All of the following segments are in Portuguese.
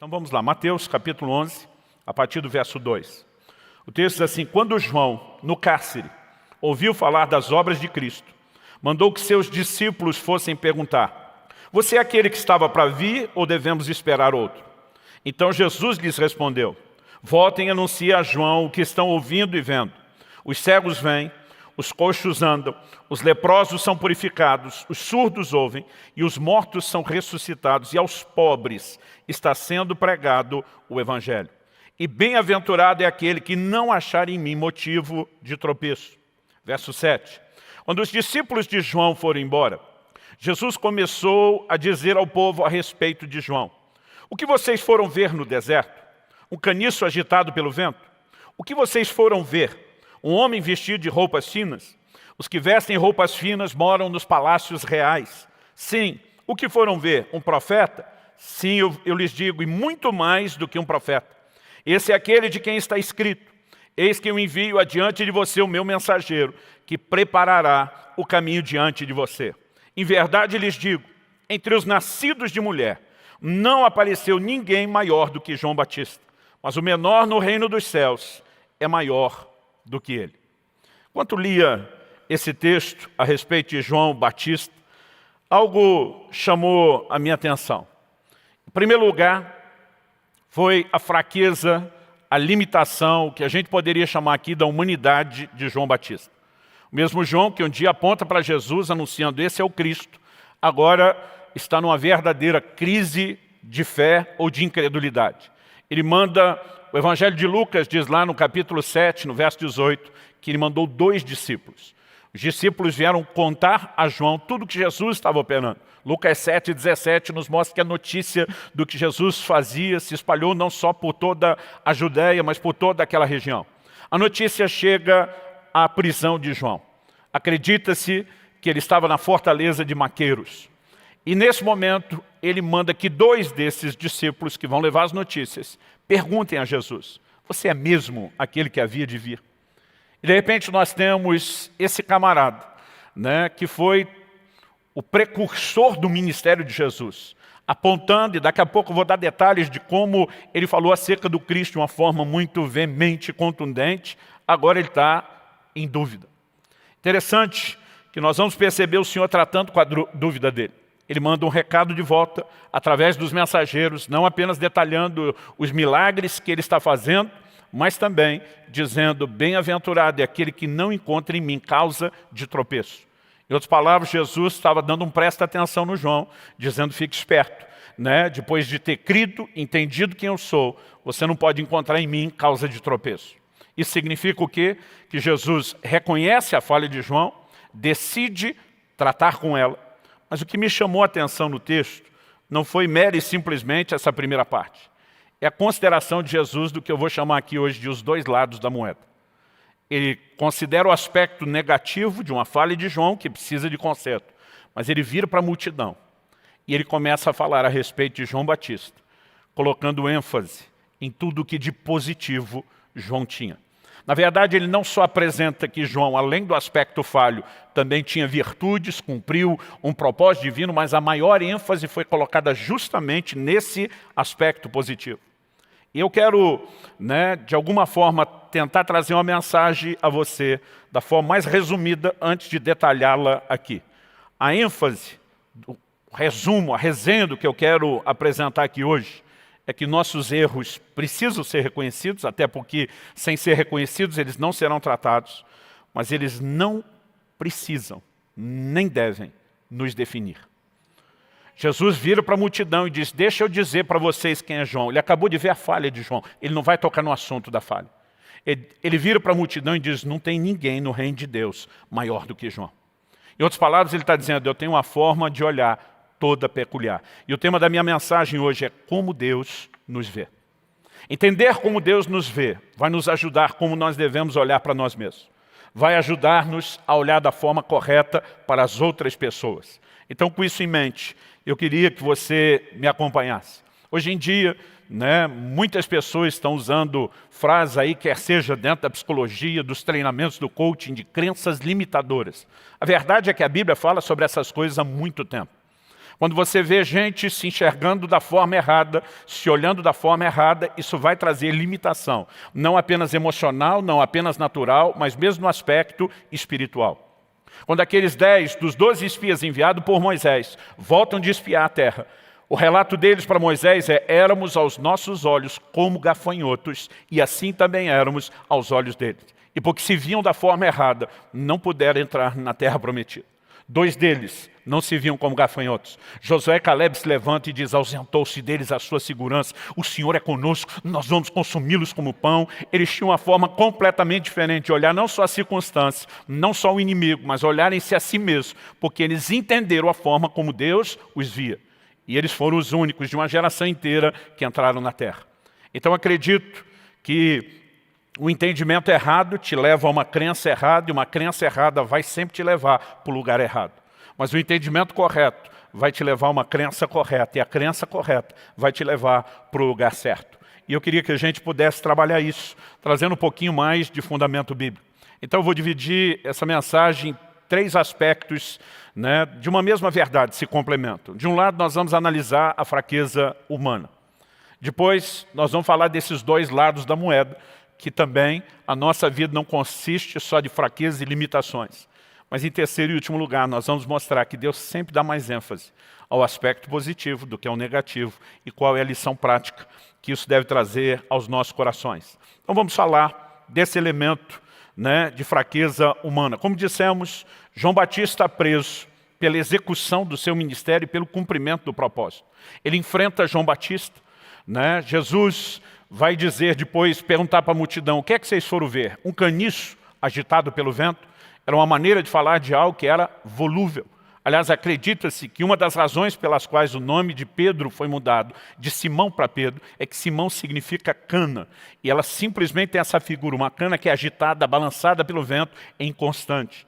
Então vamos lá, Mateus capítulo 11, a partir do verso 2. O texto diz assim: quando João, no cárcere, ouviu falar das obras de Cristo, mandou que seus discípulos fossem perguntar: você é aquele que estava para vir ou devemos esperar outro? Então Jesus lhes respondeu: voltem e anunciem a João o que estão ouvindo e vendo. Os cegos vêm, os coxos andam, os leprosos são purificados, os surdos ouvem e os mortos são ressuscitados, e aos pobres está sendo pregado o Evangelho. E bem-aventurado é aquele que não achar em mim motivo de tropeço. Verso 7. Quando os discípulos de João foram embora, Jesus começou a dizer ao povo a respeito de João: o que vocês foram ver no deserto? Um caniço agitado pelo vento? O que vocês foram ver? Um homem vestido de roupas finas? Os que vestem roupas finas moram nos palácios reais. Sim, o que foram ver? Um profeta? Sim, eu lhes digo, e muito mais do que um profeta. Esse é aquele de quem está escrito: eis que eu envio adiante de você o meu mensageiro, que preparará o caminho diante de você. Em verdade lhes digo, entre os nascidos de mulher, não apareceu ninguém maior do que João Batista, mas o menor no reino dos céus é maior do que ele. Enquanto lia esse texto a respeito de João Batista, algo chamou a minha atenção. Em primeiro lugar, foi a fraqueza, a limitação, que a gente poderia chamar aqui da humanidade de João Batista. O mesmo João que um dia aponta para Jesus anunciando: esse é o Cristo, agora está numa verdadeira crise de fé ou de incredulidade. Ele manda, o Evangelho de Lucas diz lá no capítulo 7, no verso 18, que ele mandou 2 discípulos. Os discípulos vieram contar a João tudo que Jesus estava operando. Lucas 7, 17 nos mostra que a notícia do que Jesus fazia se espalhou não só por toda a Judéia, mas por toda aquela região. A notícia chega à prisão de João. Acredita-se que ele estava na fortaleza de Maqueiros. E nesse momento, ele manda que 2 desses discípulos que vão levar as notícias perguntem a Jesus: você é mesmo aquele que havia de vir? E de repente nós temos esse camarada, que foi o precursor do ministério de Jesus, apontando, e daqui a pouco eu vou dar detalhes de como ele falou acerca do Cristo de uma forma muito veemente e contundente. Agora ele está em dúvida. Interessante que nós vamos perceber o Senhor tratando com a dúvida dele. Ele manda um recado de volta através dos mensageiros, não apenas detalhando os milagres que ele está fazendo, mas também dizendo: bem-aventurado é aquele que não encontra em mim causa de tropeço. Em outras palavras, Jesus estava dando presta atenção no João, dizendo: fique esperto, depois de ter crido, entendido quem eu sou, você não pode encontrar em mim causa de tropeço. Isso significa o quê? Que Jesus reconhece a falha de João, decide tratar com ela. Mas o que me chamou a atenção no texto não foi mera e simplesmente essa primeira parte. É a consideração de Jesus do que eu vou chamar aqui hoje de os 2 lados da moeda. Ele considera o aspecto negativo de uma falha de João, que precisa de conserto, mas ele vira para a multidão e ele começa a falar a respeito de João Batista, colocando ênfase em tudo o que de positivo João tinha. Na verdade, ele não só apresenta que João, além do aspecto falho, também tinha virtudes, cumpriu um propósito divino, mas a maior ênfase foi colocada justamente nesse aspecto positivo. E eu quero, de alguma forma, tentar trazer uma mensagem a você da forma mais resumida antes de detalhá-la aqui. A ênfase, o resumo, a resenha do que eu quero apresentar aqui hoje é que nossos erros precisam ser reconhecidos, até porque, sem ser reconhecidos, eles não serão tratados, mas eles não precisam, nem devem, nos definir. Jesus vira para a multidão e diz: deixa eu dizer para vocês quem é João. Ele acabou de ver a falha de João, ele não vai tocar no assunto da falha. Ele vira para a multidão e diz: não tem ninguém no reino de Deus maior do que João. Em outras palavras, ele está dizendo: eu tenho uma forma de olhar toda peculiar. E o tema da minha mensagem hoje é como Deus nos vê. Entender como Deus nos vê vai nos ajudar como nós devemos olhar para nós mesmos. Vai ajudar-nos a olhar da forma correta para as outras pessoas. Então, com isso em mente, eu queria que você me acompanhasse. Hoje em dia, muitas pessoas estão usando frases aí, quer seja dentro da psicologia, dos treinamentos do coaching, de crenças limitadoras. A verdade é que a Bíblia fala sobre essas coisas há muito tempo. Quando você vê gente se enxergando da forma errada, se olhando da forma errada, isso vai trazer limitação. Não apenas emocional, não apenas natural, mas mesmo no aspecto espiritual. Quando aqueles 10 dos 12 espias enviados por Moisés voltam de espiar a terra, o relato deles para Moisés é: éramos aos nossos olhos como gafanhotos, e assim também éramos aos olhos deles. E porque se viam da forma errada, não puderam entrar na terra prometida. 2 deles não se viam como gafanhotos. Josué e Caleb se levantam e diz: ausentou-se deles a sua segurança. O Senhor é conosco, nós vamos consumi-los como pão. Eles tinham uma forma completamente diferente de olhar não só as circunstâncias, não só o inimigo, mas olharem-se a si mesmos, porque eles entenderam a forma como Deus os via. E eles foram os únicos de uma geração inteira que entraram na terra. Então acredito que o entendimento errado te leva a uma crença errada, e uma crença errada vai sempre te levar para o lugar errado. Mas o entendimento correto vai te levar a uma crença correta, e a crença correta vai te levar para o lugar certo. E eu queria que a gente pudesse trabalhar isso, trazendo um pouquinho mais de fundamento bíblico. Então eu vou dividir essa mensagem em 3 aspectos, né, de uma mesma verdade, se complementam. De um lado, nós vamos analisar a fraqueza humana. Depois, nós vamos falar desses 2 lados da moeda, que também a nossa vida não consiste só de fraquezas e limitações. Mas em terceiro e último lugar, nós vamos mostrar que Deus sempre dá mais ênfase ao aspecto positivo do que ao negativo, e qual é a lição prática que isso deve trazer aos nossos corações. Então vamos falar desse elemento, né, de fraqueza humana. Como dissemos, João Batista está preso pela execução do seu ministério e pelo cumprimento do propósito. Ele enfrenta João Batista, né? Jesus vai dizer depois, perguntar para a multidão: o que é que vocês foram ver? Um caniço agitado pelo vento? Era uma maneira de falar de algo que era volúvel. Aliás, acredita-se que uma das razões pelas quais o nome de Pedro foi mudado de Simão para Pedro é que Simão significa cana. E ela simplesmente tem essa figura, uma cana que é agitada, balançada pelo vento, é inconstante.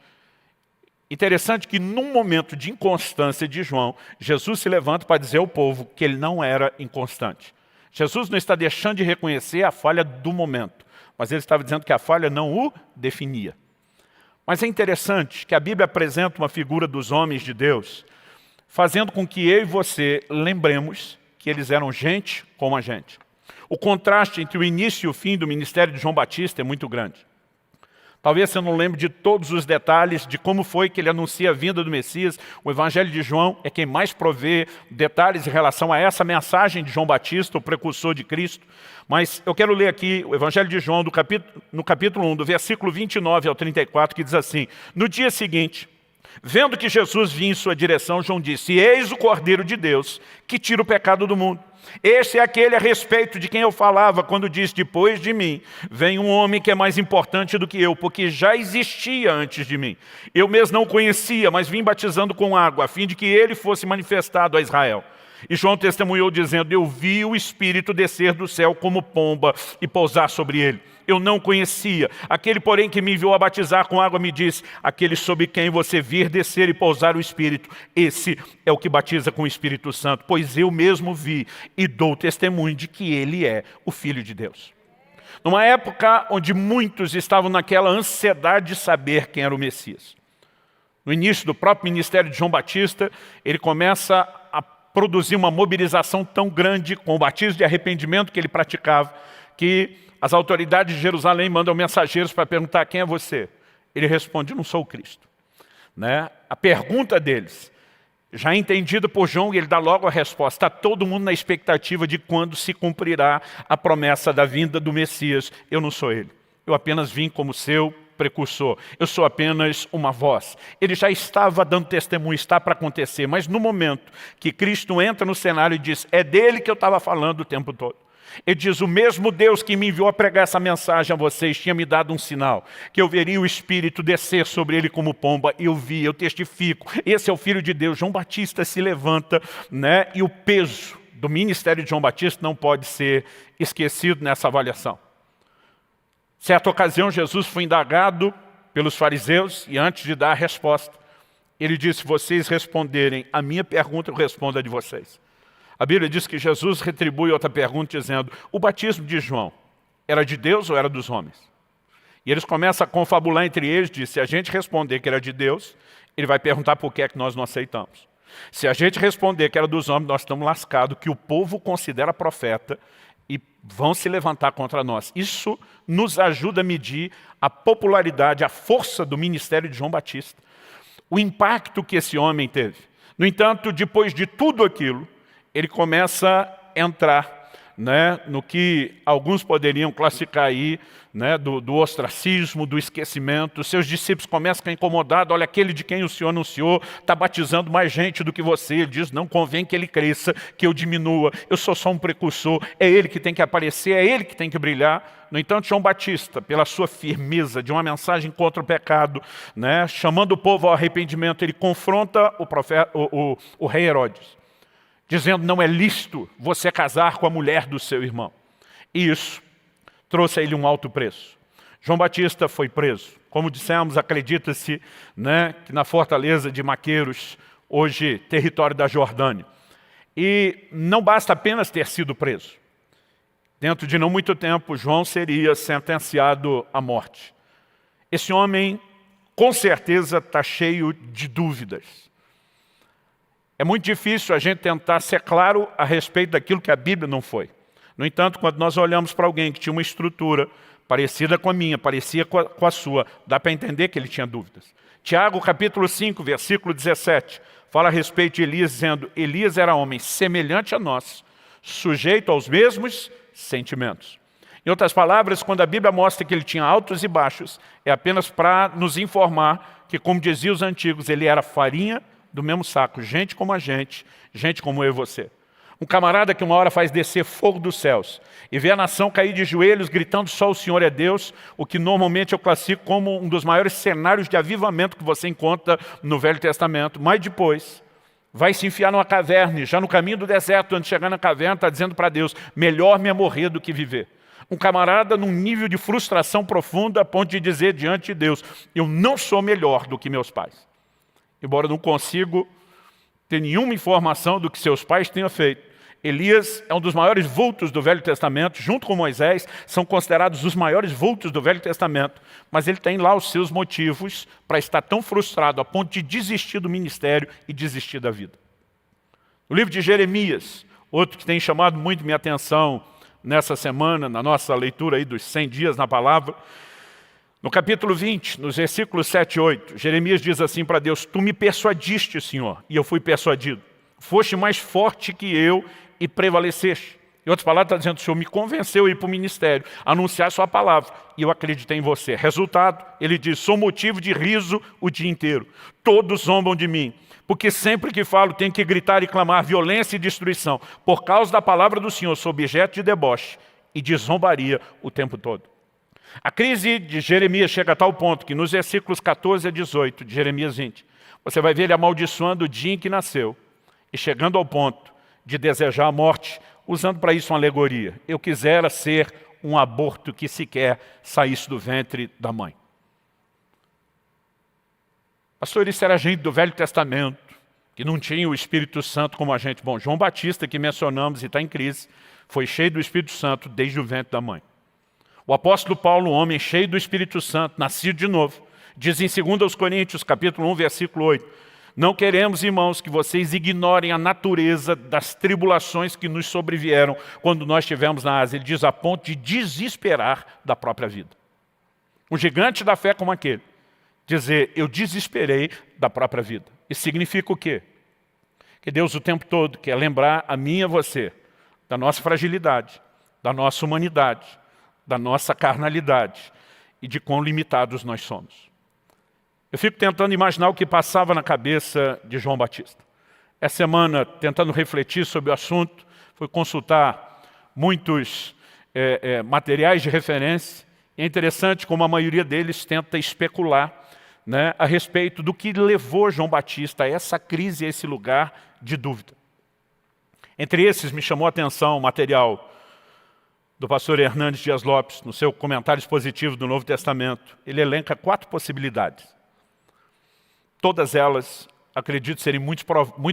Interessante que num momento de inconstância de João, Jesus se levanta para dizer ao povo que ele não era inconstante. Jesus não está deixando de reconhecer a falha do momento, mas ele estava dizendo que a falha não o definia. Mas é interessante que a Bíblia apresenta uma figura dos homens de Deus, fazendo com que eu e você lembremos que eles eram gente como a gente. O contraste entre o início e o fim do ministério de João Batista é muito grande. Talvez você não lembre de todos os detalhes de como foi que ele anuncia a vinda do Messias. O Evangelho de João é quem mais provê detalhes em relação a essa mensagem de João Batista, o precursor de Cristo. Mas eu quero ler aqui o Evangelho de João, no capítulo 1, do versículo 29 ao 34, que diz assim: no dia seguinte, vendo que Jesus vinha em sua direção, João disse: eis o Cordeiro de Deus, que tira o pecado do mundo. Este é aquele a respeito de quem eu falava quando disse: depois de mim vem um homem que é mais importante do que eu, porque já existia antes de mim. Eu mesmo não o conhecia, mas vim batizando com água, a fim de que ele fosse manifestado a Israel. E João testemunhou dizendo: eu vi o Espírito descer do céu como pomba e pousar sobre ele. Eu não conhecia. Aquele, porém, que me enviou a batizar com água me disse: aquele sobre quem você vir descer e pousar o Espírito, esse é o que batiza com o Espírito Santo, pois eu mesmo vi e dou testemunho de que ele é o Filho de Deus. Numa época onde muitos estavam naquela ansiedade de saber quem era o Messias. No início do próprio ministério de João Batista, ele começa a produzir uma mobilização tão grande com o batismo de arrependimento que ele praticava, que as autoridades de Jerusalém mandam mensageiros para perguntar: quem é você? Ele responde: não sou o Cristo. Né? A pergunta deles, já entendida por João, e ele dá logo a resposta. Está todo mundo na expectativa de quando se cumprirá a promessa da vinda do Messias. Eu não sou ele. Eu apenas vim como seu precursor. Eu sou apenas uma voz. Ele já estava dando testemunho, está para acontecer. Mas no momento que Cristo entra no cenário e diz: é dele que eu estava falando o tempo todo. Ele diz: o mesmo Deus que me enviou a pregar essa mensagem a vocês tinha me dado um sinal, que eu veria o Espírito descer sobre ele como pomba. Eu vi, eu testifico. Esse é o Filho de Deus. João Batista se levanta, né? E o peso do ministério de João Batista não pode ser esquecido nessa avaliação. Certa ocasião, Jesus foi indagado pelos fariseus e antes de dar a resposta, ele disse: se vocês responderem a minha pergunta, eu respondo a de vocês. A Bíblia diz que Jesus retribui outra pergunta dizendo: o batismo de João era de Deus ou era dos homens? E eles começam a confabular entre eles, diz: se a gente responder que era de Deus, ele vai perguntar por que é que nós não aceitamos. Se a gente responder que era dos homens, nós estamos lascados, que o povo considera profeta e vão se levantar contra nós. Isso nos ajuda a medir a popularidade, a força do ministério de João Batista. O impacto que esse homem teve. No entanto, depois de tudo aquilo, ele começa a entrar, né, no que alguns poderiam classificar aí, né, do ostracismo, do esquecimento. Seus discípulos começam a ficar incomodados. Olha, aquele de quem o Senhor anunciou está batizando mais gente do que você. Ele diz, não convém que ele cresça, que eu diminua. Eu sou só um precursor. É ele que tem que aparecer, é ele que tem que brilhar. No entanto, João Batista, pela sua firmeza de uma mensagem contra o pecado, né, chamando o povo ao arrependimento, ele confronta o rei Herodes, dizendo, não é lícito você casar com a mulher do seu irmão. E isso trouxe a ele um alto preço. João Batista foi preso. Como dissemos, acredita-se, né, que na fortaleza de Maqueiros, hoje território da Jordânia. E não basta apenas ter sido preso. Dentro de não muito tempo, João seria sentenciado à morte. Esse homem, com certeza, está cheio de dúvidas. É muito difícil a gente tentar ser claro a respeito daquilo que a Bíblia não foi. No entanto, quando nós olhamos para alguém que tinha uma estrutura parecida com a minha, parecia com a sua, dá para entender que ele tinha dúvidas. Tiago, capítulo 5, versículo 17, fala a respeito de Elias, dizendo, Elias era homem semelhante a nós, sujeito aos mesmos sentimentos. Em outras palavras, quando a Bíblia mostra que ele tinha altos e baixos, é apenas para nos informar que, como diziam os antigos, ele era farinha do mesmo saco, gente como a gente como eu e você. Um camarada que uma hora faz descer fogo dos céus e vê a nação cair de joelhos gritando só o Senhor é Deus, o que normalmente eu classifico como um dos maiores cenários de avivamento que você encontra no Velho Testamento. Mas depois vai se enfiar numa caverna e já no caminho do deserto, antes de chegar na caverna, está dizendo para Deus, melhor me é morrer do que viver. Um camarada num nível de frustração profunda a ponto de dizer diante de Deus, eu não sou melhor do que meus pais. Embora eu não consigo ter nenhuma informação do que seus pais tenham feito. Elias é um dos maiores vultos do Velho Testamento, junto com Moisés, são considerados os maiores vultos do Velho Testamento, mas ele tem lá os seus motivos para estar tão frustrado a ponto de desistir do ministério e desistir da vida. No livro de Jeremias, outro que tem chamado muito minha atenção nessa semana, na nossa leitura aí dos 100 dias na palavra, no capítulo 20, nos versículos 7 e 8, Jeremias diz assim para Deus, tu me persuadiste, Senhor, e eu fui persuadido. Foste mais forte que eu e prevaleceste. Em outras palavras, está dizendo, o Senhor me convenceu a ir para o ministério, a anunciar a sua palavra, e eu acreditei em você. Resultado, ele diz, sou motivo de riso o dia inteiro. Todos zombam de mim, porque sempre que falo tenho que gritar e clamar violência e destruição. Por causa da palavra do Senhor, sou objeto de deboche e de zombaria o tempo todo. A crise de Jeremias chega a tal ponto que nos versículos 14 a 18 de Jeremias 20, você vai ver ele amaldiçoando o dia em que nasceu e chegando ao ponto de desejar a morte, usando para isso uma alegoria. Eu quisera ser um aborto que sequer saísse do ventre da mãe. Pastor, isso era gente do Velho Testamento, que não tinha o Espírito Santo como a gente. Bom, João Batista, que mencionamos e está em crise, foi cheio do Espírito Santo desde o ventre da mãe. O apóstolo Paulo, um homem cheio do Espírito Santo, nascido de novo, diz em 2 Coríntios, capítulo 1, versículo 8, não queremos, irmãos, que vocês ignorem a natureza das tribulações que nos sobrevieram quando nós estivemos na Ásia. Ele diz a ponto de desesperar da própria vida. Um gigante da fé como aquele, dizer, eu desesperei da própria vida. Isso significa o quê? Que Deus o tempo todo quer lembrar a mim e a você da nossa fragilidade, da nossa humanidade, da nossa carnalidade e de quão limitados nós somos. Eu fico tentando imaginar o que passava na cabeça de João Batista. Essa semana, tentando refletir sobre o assunto, fui consultar muitos materiais de referência. É interessante como a maioria deles tenta especular, né, a respeito do que levou João Batista a essa crise, a esse lugar de dúvida. Entre esses, me chamou a atenção o material do pastor Hernandes Dias Lopes, no seu comentário expositivo do Novo Testamento. Ele elenca 4 possibilidades. Todas elas, acredito, serem muito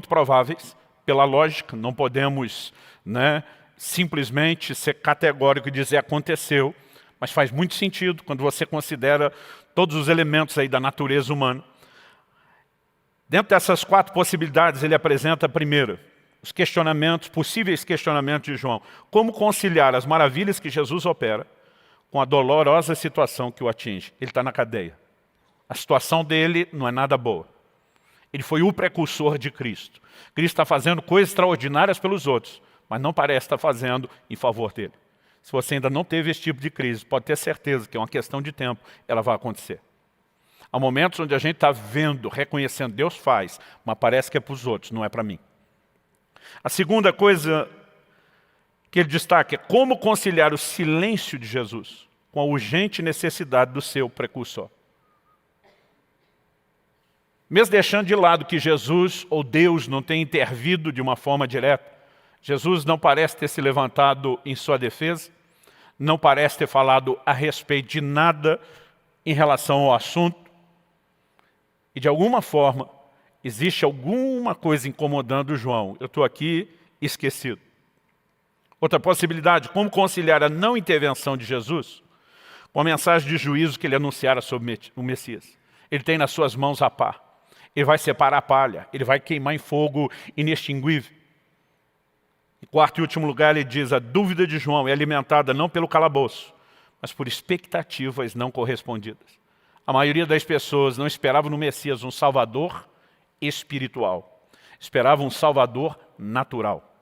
prováveis, pela lógica, não podemos, né, simplesmente ser categórico e dizer aconteceu, mas faz muito sentido quando você considera todos os elementos aí da natureza humana. Dentro dessas 4 possibilidades, ele apresenta a primeira, os questionamentos, possíveis questionamentos de João. Como conciliar as maravilhas que Jesus opera com a dolorosa situação que o atinge? Ele está na cadeia. A situação dele não é nada boa. Ele foi o precursor de Cristo. Cristo está fazendo coisas extraordinárias pelos outros, mas não parece estar fazendo em favor dele. Se você ainda não teve esse tipo de crise, pode ter certeza que é uma questão de tempo, ela vai acontecer. Há momentos onde a gente está vendo, reconhecendo, Deus faz, mas parece que é para os outros, não é para mim. A segunda coisa que ele destaca é como conciliar o silêncio de Jesus com a urgente necessidade do seu precursor. Mesmo deixando de lado que Jesus ou Deus não tem intervido de uma forma direta, Jesus não parece ter se levantado em sua defesa, não parece ter falado a respeito de nada em relação ao assunto, e de alguma forma existe alguma coisa incomodando João. Eu estou aqui esquecido. Outra possibilidade, como conciliar a não intervenção de Jesus com a mensagem de juízo que ele anunciara sobre o Messias. Ele tem nas suas mãos a pá. Ele vai separar a palha, ele vai queimar em fogo inextinguível. Em quarto e último lugar, ele diz, a dúvida de João é alimentada não pelo calabouço, mas por expectativas não correspondidas. A maioria das pessoas não esperava no Messias um Salvador espiritual. Esperava um Salvador natural.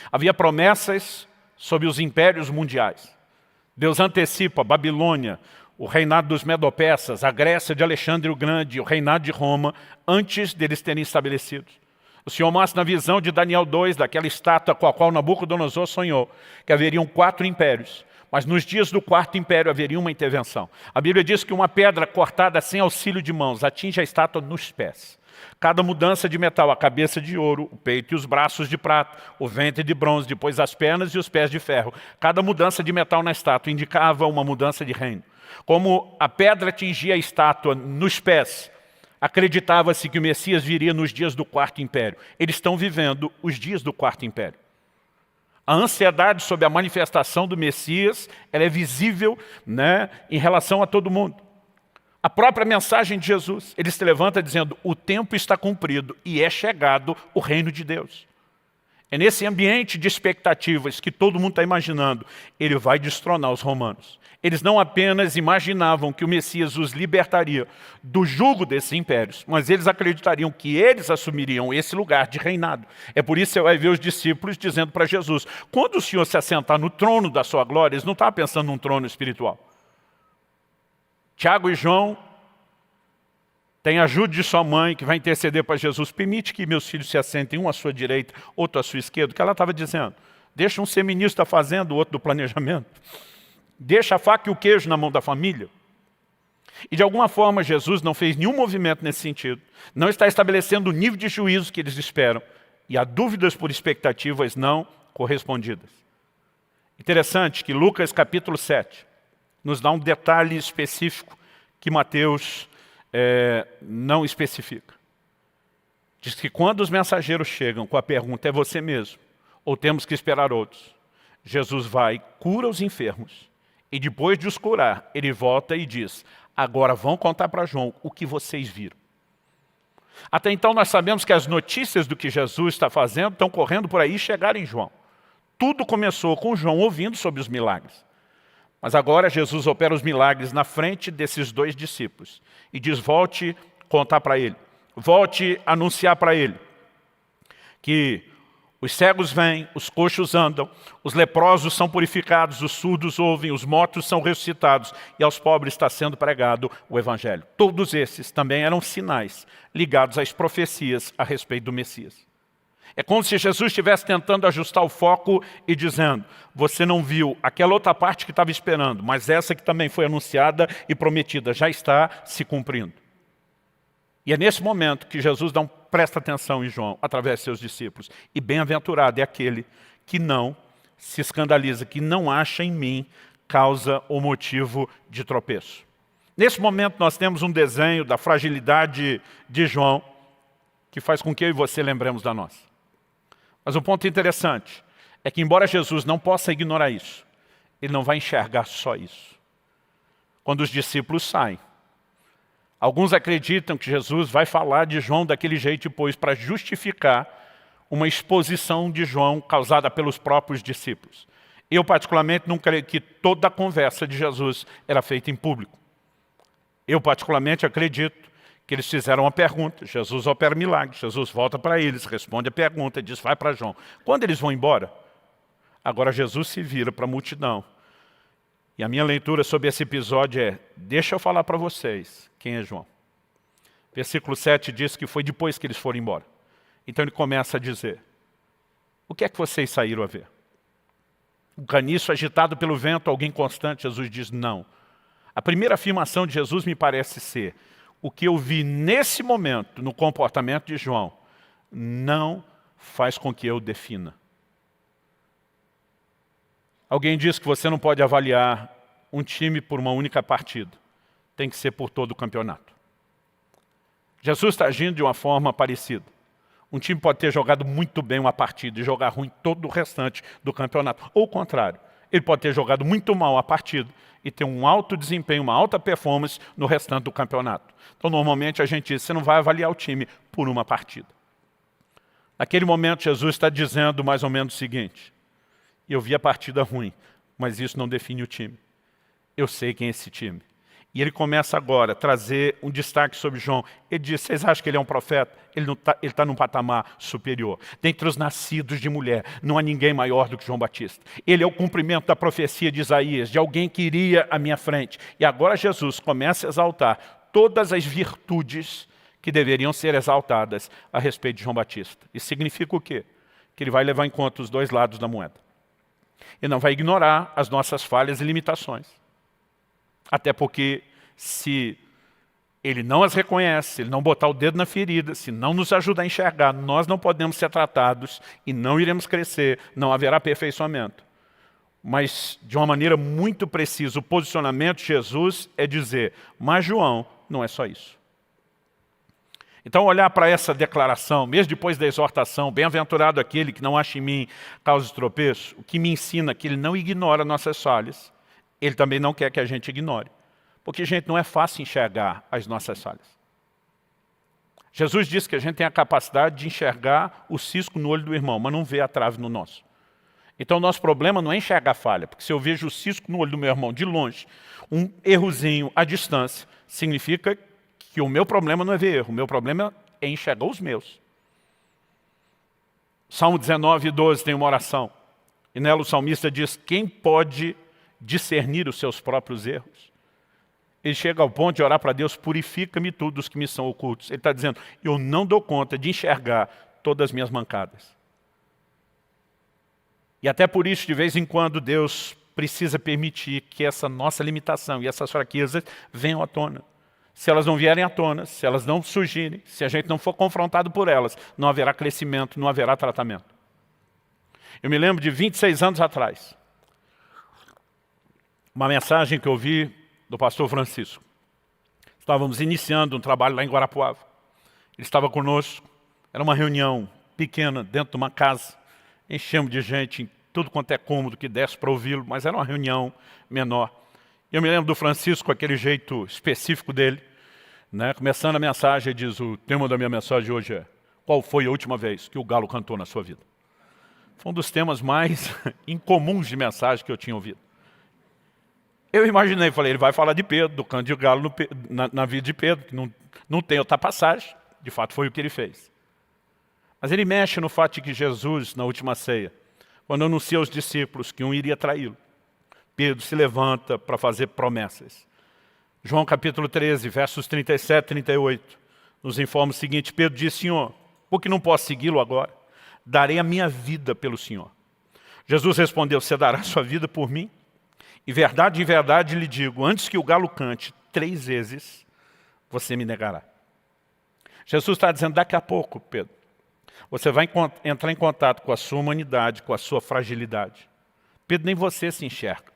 Havia promessas sobre os impérios mundiais. Deus antecipa a Babilônia, o reinado dos Medo-Persas, a Grécia de Alexandre o Grande, o reinado de Roma, antes deles terem estabelecidos. O Senhor mostra na visão de Daniel 2, daquela estátua com a qual Nabucodonosor sonhou, que haveriam 4 impérios. Mas nos dias do 4º império haveria uma intervenção. A Bíblia diz que uma pedra cortada sem auxílio de mãos atinge a estátua nos pés. Cada mudança de metal, a cabeça de ouro, o peito e os braços de prata, o ventre de bronze, depois as pernas e os pés de ferro. Cada mudança de metal na estátua indicava uma mudança de reino. Como a pedra atingia a estátua nos pés, acreditava-se que o Messias viria nos dias do 4º império. Eles estão vivendo os dias do 4º império. A ansiedade sobre a manifestação do Messias, ela é visível, em relação a todo mundo. A própria mensagem de Jesus, ele se levanta dizendo, o tempo está cumprido e é chegado o reino de Deus. É nesse ambiente de expectativas que todo mundo está imaginando, ele vai destronar os romanos. Eles não apenas imaginavam que o Messias os libertaria do jugo desses impérios, mas eles acreditariam que eles assumiriam esse lugar de reinado. É por isso que você vai ver os discípulos dizendo para Jesus, quando o Senhor se assentar no trono da sua glória, eles não estavam pensando num trono espiritual. Tiago e João têm a ajuda de sua mãe, que vai interceder para Jesus. Permite que meus filhos se assentem, um à sua direita, outro à sua esquerda. O que ela estava dizendo? Deixa um ser ministro da fazenda, o outro do planejamento. Deixa a faca e o queijo na mão da família. E de alguma forma Jesus não fez nenhum movimento nesse sentido. Não está estabelecendo o nível de juízo que eles esperam. E há dúvidas por expectativas não correspondidas. Interessante que Lucas capítulo 7 nos dá um detalhe específico que Mateus não especifica. Diz que quando os mensageiros chegam com a pergunta, é você mesmo, ou temos que esperar outros? Jesus vai, cura os enfermos, e depois de os curar, ele volta e diz, agora vão contar para João o que vocês viram. Até então nós sabemos que as notícias do que Jesus está fazendo estão correndo por aí e chegaram em João. Tudo começou com João ouvindo sobre os milagres. Mas agora Jesus opera os milagres na frente desses 2 discípulos. E diz, volte contar para ele. Volte anunciar para ele que os cegos vêm, os coxos andam, os leprosos são purificados, os surdos ouvem, os mortos são ressuscitados e aos pobres está sendo pregado o Evangelho. Todos esses também eram sinais ligados às profecias a respeito do Messias. É como se Jesus estivesse tentando ajustar o foco e dizendo, você não viu aquela outra parte que estava esperando, mas essa que também foi anunciada e prometida já está se cumprindo. E é nesse momento que Jesus presta atenção em João, através de seus discípulos. E bem-aventurado é aquele que não se escandaliza, que não acha em mim causa ou motivo de tropeço. Nesse momento nós temos um desenho da fragilidade de João, que faz com que eu e você lembremos da nossa. Mas o ponto interessante é que, embora Jesus não possa ignorar isso, ele não vai enxergar só isso. Quando os discípulos saem, Alguns acreditam que Jesus vai falar de João daquele jeito depois para justificar uma exposição de João causada pelos próprios discípulos. Eu, particularmente, não creio que toda a conversa de Jesus era feita em público. Eu, particularmente, acredito que eles fizeram uma pergunta. Jesus opera milagre. Jesus volta para eles, responde a pergunta e diz, vai para João. Quando eles vão embora, agora Jesus se vira para a multidão. E a minha leitura sobre esse episódio é, deixa eu falar para vocês quem é João. Versículo 7 diz que foi depois que eles foram embora. Então ele começa a dizer, o que é que vocês saíram a ver? Um caniço agitado pelo vento, alguém constante? Jesus diz, não. A primeira afirmação de Jesus me parece ser, o que eu vi nesse momento, no comportamento de João, não faz com que eu defina. Alguém diz que você não pode avaliar um time por uma única partida. Tem que ser por todo o campeonato. Jesus está agindo de uma forma parecida. Um time pode ter jogado muito bem uma partida e jogar ruim todo o restante do campeonato. Ou o contrário, ele pode ter jogado muito mal a partida e ter um alto desempenho, uma alta performance no restante do campeonato. Então, normalmente, a gente diz, você não vai avaliar o time por uma partida. Naquele momento, Jesus está dizendo mais ou menos o seguinte, eu vi a partida ruim, mas isso não define o time. Eu sei quem é esse time. E ele começa agora a trazer um destaque sobre João. Ele diz, vocês acham que ele é um profeta? Ele está num patamar superior. Dentre os nascidos de mulher, não há ninguém maior do que João Batista. Ele é o cumprimento da profecia de Isaías, de alguém que iria à minha frente. E agora Jesus começa a exaltar todas as virtudes que deveriam ser exaltadas a respeito de João Batista. Isso significa o quê? Que ele vai levar em conta os dois lados da moeda. E não vai ignorar as nossas falhas e limitações. Até porque, se ele não as reconhece, se ele não botar o dedo na ferida, se não nos ajudar a enxergar, nós não podemos ser tratados e não iremos crescer, não haverá aperfeiçoamento. Mas, de uma maneira muito precisa, o posicionamento de Jesus é dizer, mas João não é só isso. Então, olhar para essa declaração, mesmo depois da exortação, bem-aventurado aquele que não acha em mim causa de tropeço, o que me ensina que ele não ignora nossas falhas, ele também não quer que a gente ignore. Porque, gente, não é fácil enxergar as nossas falhas. Jesus disse que a gente tem a capacidade de enxergar o cisco no olho do irmão, mas não vê a trave no nosso. Então, o nosso problema não é enxergar a falha, porque se eu vejo o cisco no olho do meu irmão de longe, um errozinho à distância, significa que o meu problema não é ver erro, o meu problema é enxergar os meus. Salmo 19, 12 tem uma oração, e nela o salmista diz, quem pode discernir os seus próprios erros? Ele chega ao ponto de orar para Deus, purifica-me tudo os que me são ocultos. Ele está dizendo, eu não dou conta de enxergar todas as minhas mancadas. E até por isso, de vez em quando, Deus precisa permitir que essa nossa limitação e essas fraquezas venham à tona. Se elas não vierem à tona, se elas não surgirem, se a gente não for confrontado por elas, não haverá crescimento, não haverá tratamento. Eu me lembro de 26 anos atrás, uma mensagem que eu ouvi do pastor Francisco. Estávamos iniciando um trabalho lá em Guarapuava. Ele estava conosco, era uma reunião pequena, dentro de uma casa. Enchemos de gente em tudo quanto é cômodo que desse para ouvi-lo, mas era uma reunião menor. Eu me lembro do Francisco, com aquele jeito específico dele, né? Começando a mensagem, ele diz, o tema da minha mensagem hoje é, qual foi a última vez que o galo cantou na sua vida? Foi um dos temas mais incomuns de mensagem que eu tinha ouvido. Eu imaginei, falei, ele vai falar de Pedro, do canto de galo na vida de Pedro, que não tem outra passagem, de fato foi o que ele fez. Mas ele mexe no fato de que Jesus, na última ceia, quando anuncia aos discípulos que um iria traí-lo, Pedro se levanta para fazer promessas. João capítulo 13, versos 37 e 38, nos informa o seguinte, Pedro diz, Senhor, por que não posso segui-lo agora? Darei a minha vida pelo Senhor. Jesus respondeu, você dará a sua vida por mim? E verdade, em verdade lhe digo, antes que o galo cante 3 vezes, você me negará. Jesus está dizendo, daqui a pouco, Pedro, você vai entrar em contato com a sua humanidade, com a sua fragilidade. Pedro, nem você se enxerga.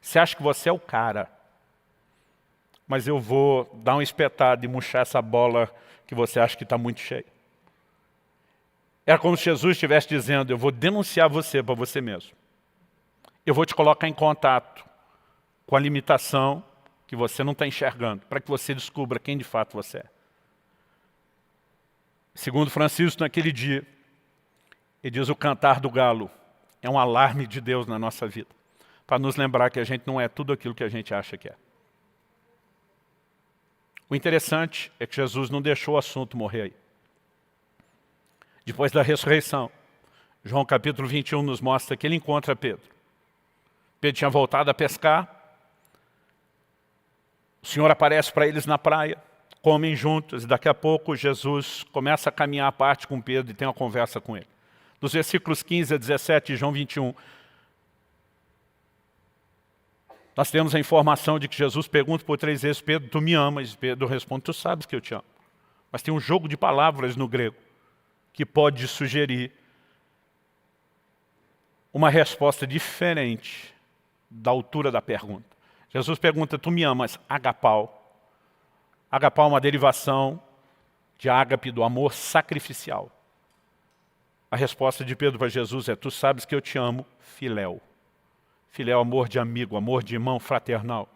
Você acha que você é o cara, mas eu vou dar uma espetada e murchar essa bola que você acha que está muito cheia. Era como se Jesus estivesse dizendo, eu vou denunciar você para você mesmo. Eu vou te colocar em contato com a limitação que você não está enxergando, para que você descubra quem de fato você é. Segundo Francisco, naquele dia, ele diz: o cantar do galo é um alarme de Deus na nossa vida, para nos lembrar que a gente não é tudo aquilo que a gente acha que é. O interessante é que Jesus não deixou o assunto morrer aí. Depois da ressurreição, João capítulo 21 nos mostra que ele encontra Pedro. Pedro tinha voltado a pescar, o Senhor aparece para eles na praia, comem juntos, e daqui a pouco Jesus começa a caminhar à parte com Pedro e tem uma conversa com ele. Dos versículos 15 a 17 de João 21, nós temos a informação de que Jesus pergunta por 3 vezes: Pedro, tu me amas? E Pedro responde: tu sabes que eu te amo. Mas tem um jogo de palavras no grego que pode sugerir uma resposta diferente da altura da pergunta. Jesus pergunta: tu me amas? Agapau. Agapau é uma derivação de ágape, do amor sacrificial. A resposta de Pedro para Jesus é: tu sabes que eu te amo, filéu. Filéu é amor de amigo, amor de irmão fraternal.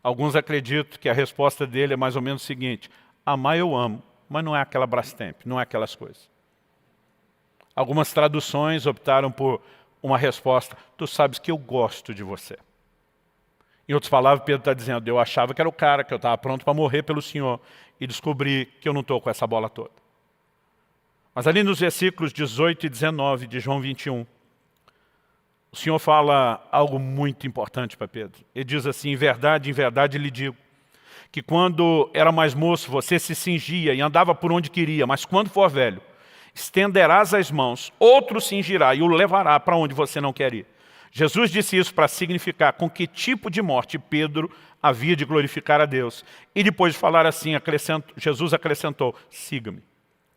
Alguns acreditam que a resposta dele é mais ou menos o seguinte: amar eu amo, mas não é aquela Brastemp, não é aquelas coisas. Algumas traduções optaram por uma resposta: tu sabes que eu gosto de você. Em outras palavras, Pedro está dizendo: eu achava que era o cara, que eu estava pronto para morrer pelo Senhor, e descobri que eu não estou com essa bola toda. Mas ali nos versículos 18 e 19 de João 21, o Senhor fala algo muito importante para Pedro. Ele diz assim: em verdade lhe digo, que quando era mais moço você se cingia e andava por onde queria, mas quando for velho, estenderás as mãos, outro cingirá e o levará para onde você não quer ir. Jesus disse isso para significar com que tipo de morte Pedro havia de glorificar a Deus. E depois de falar assim, Jesus acrescentou: siga-me.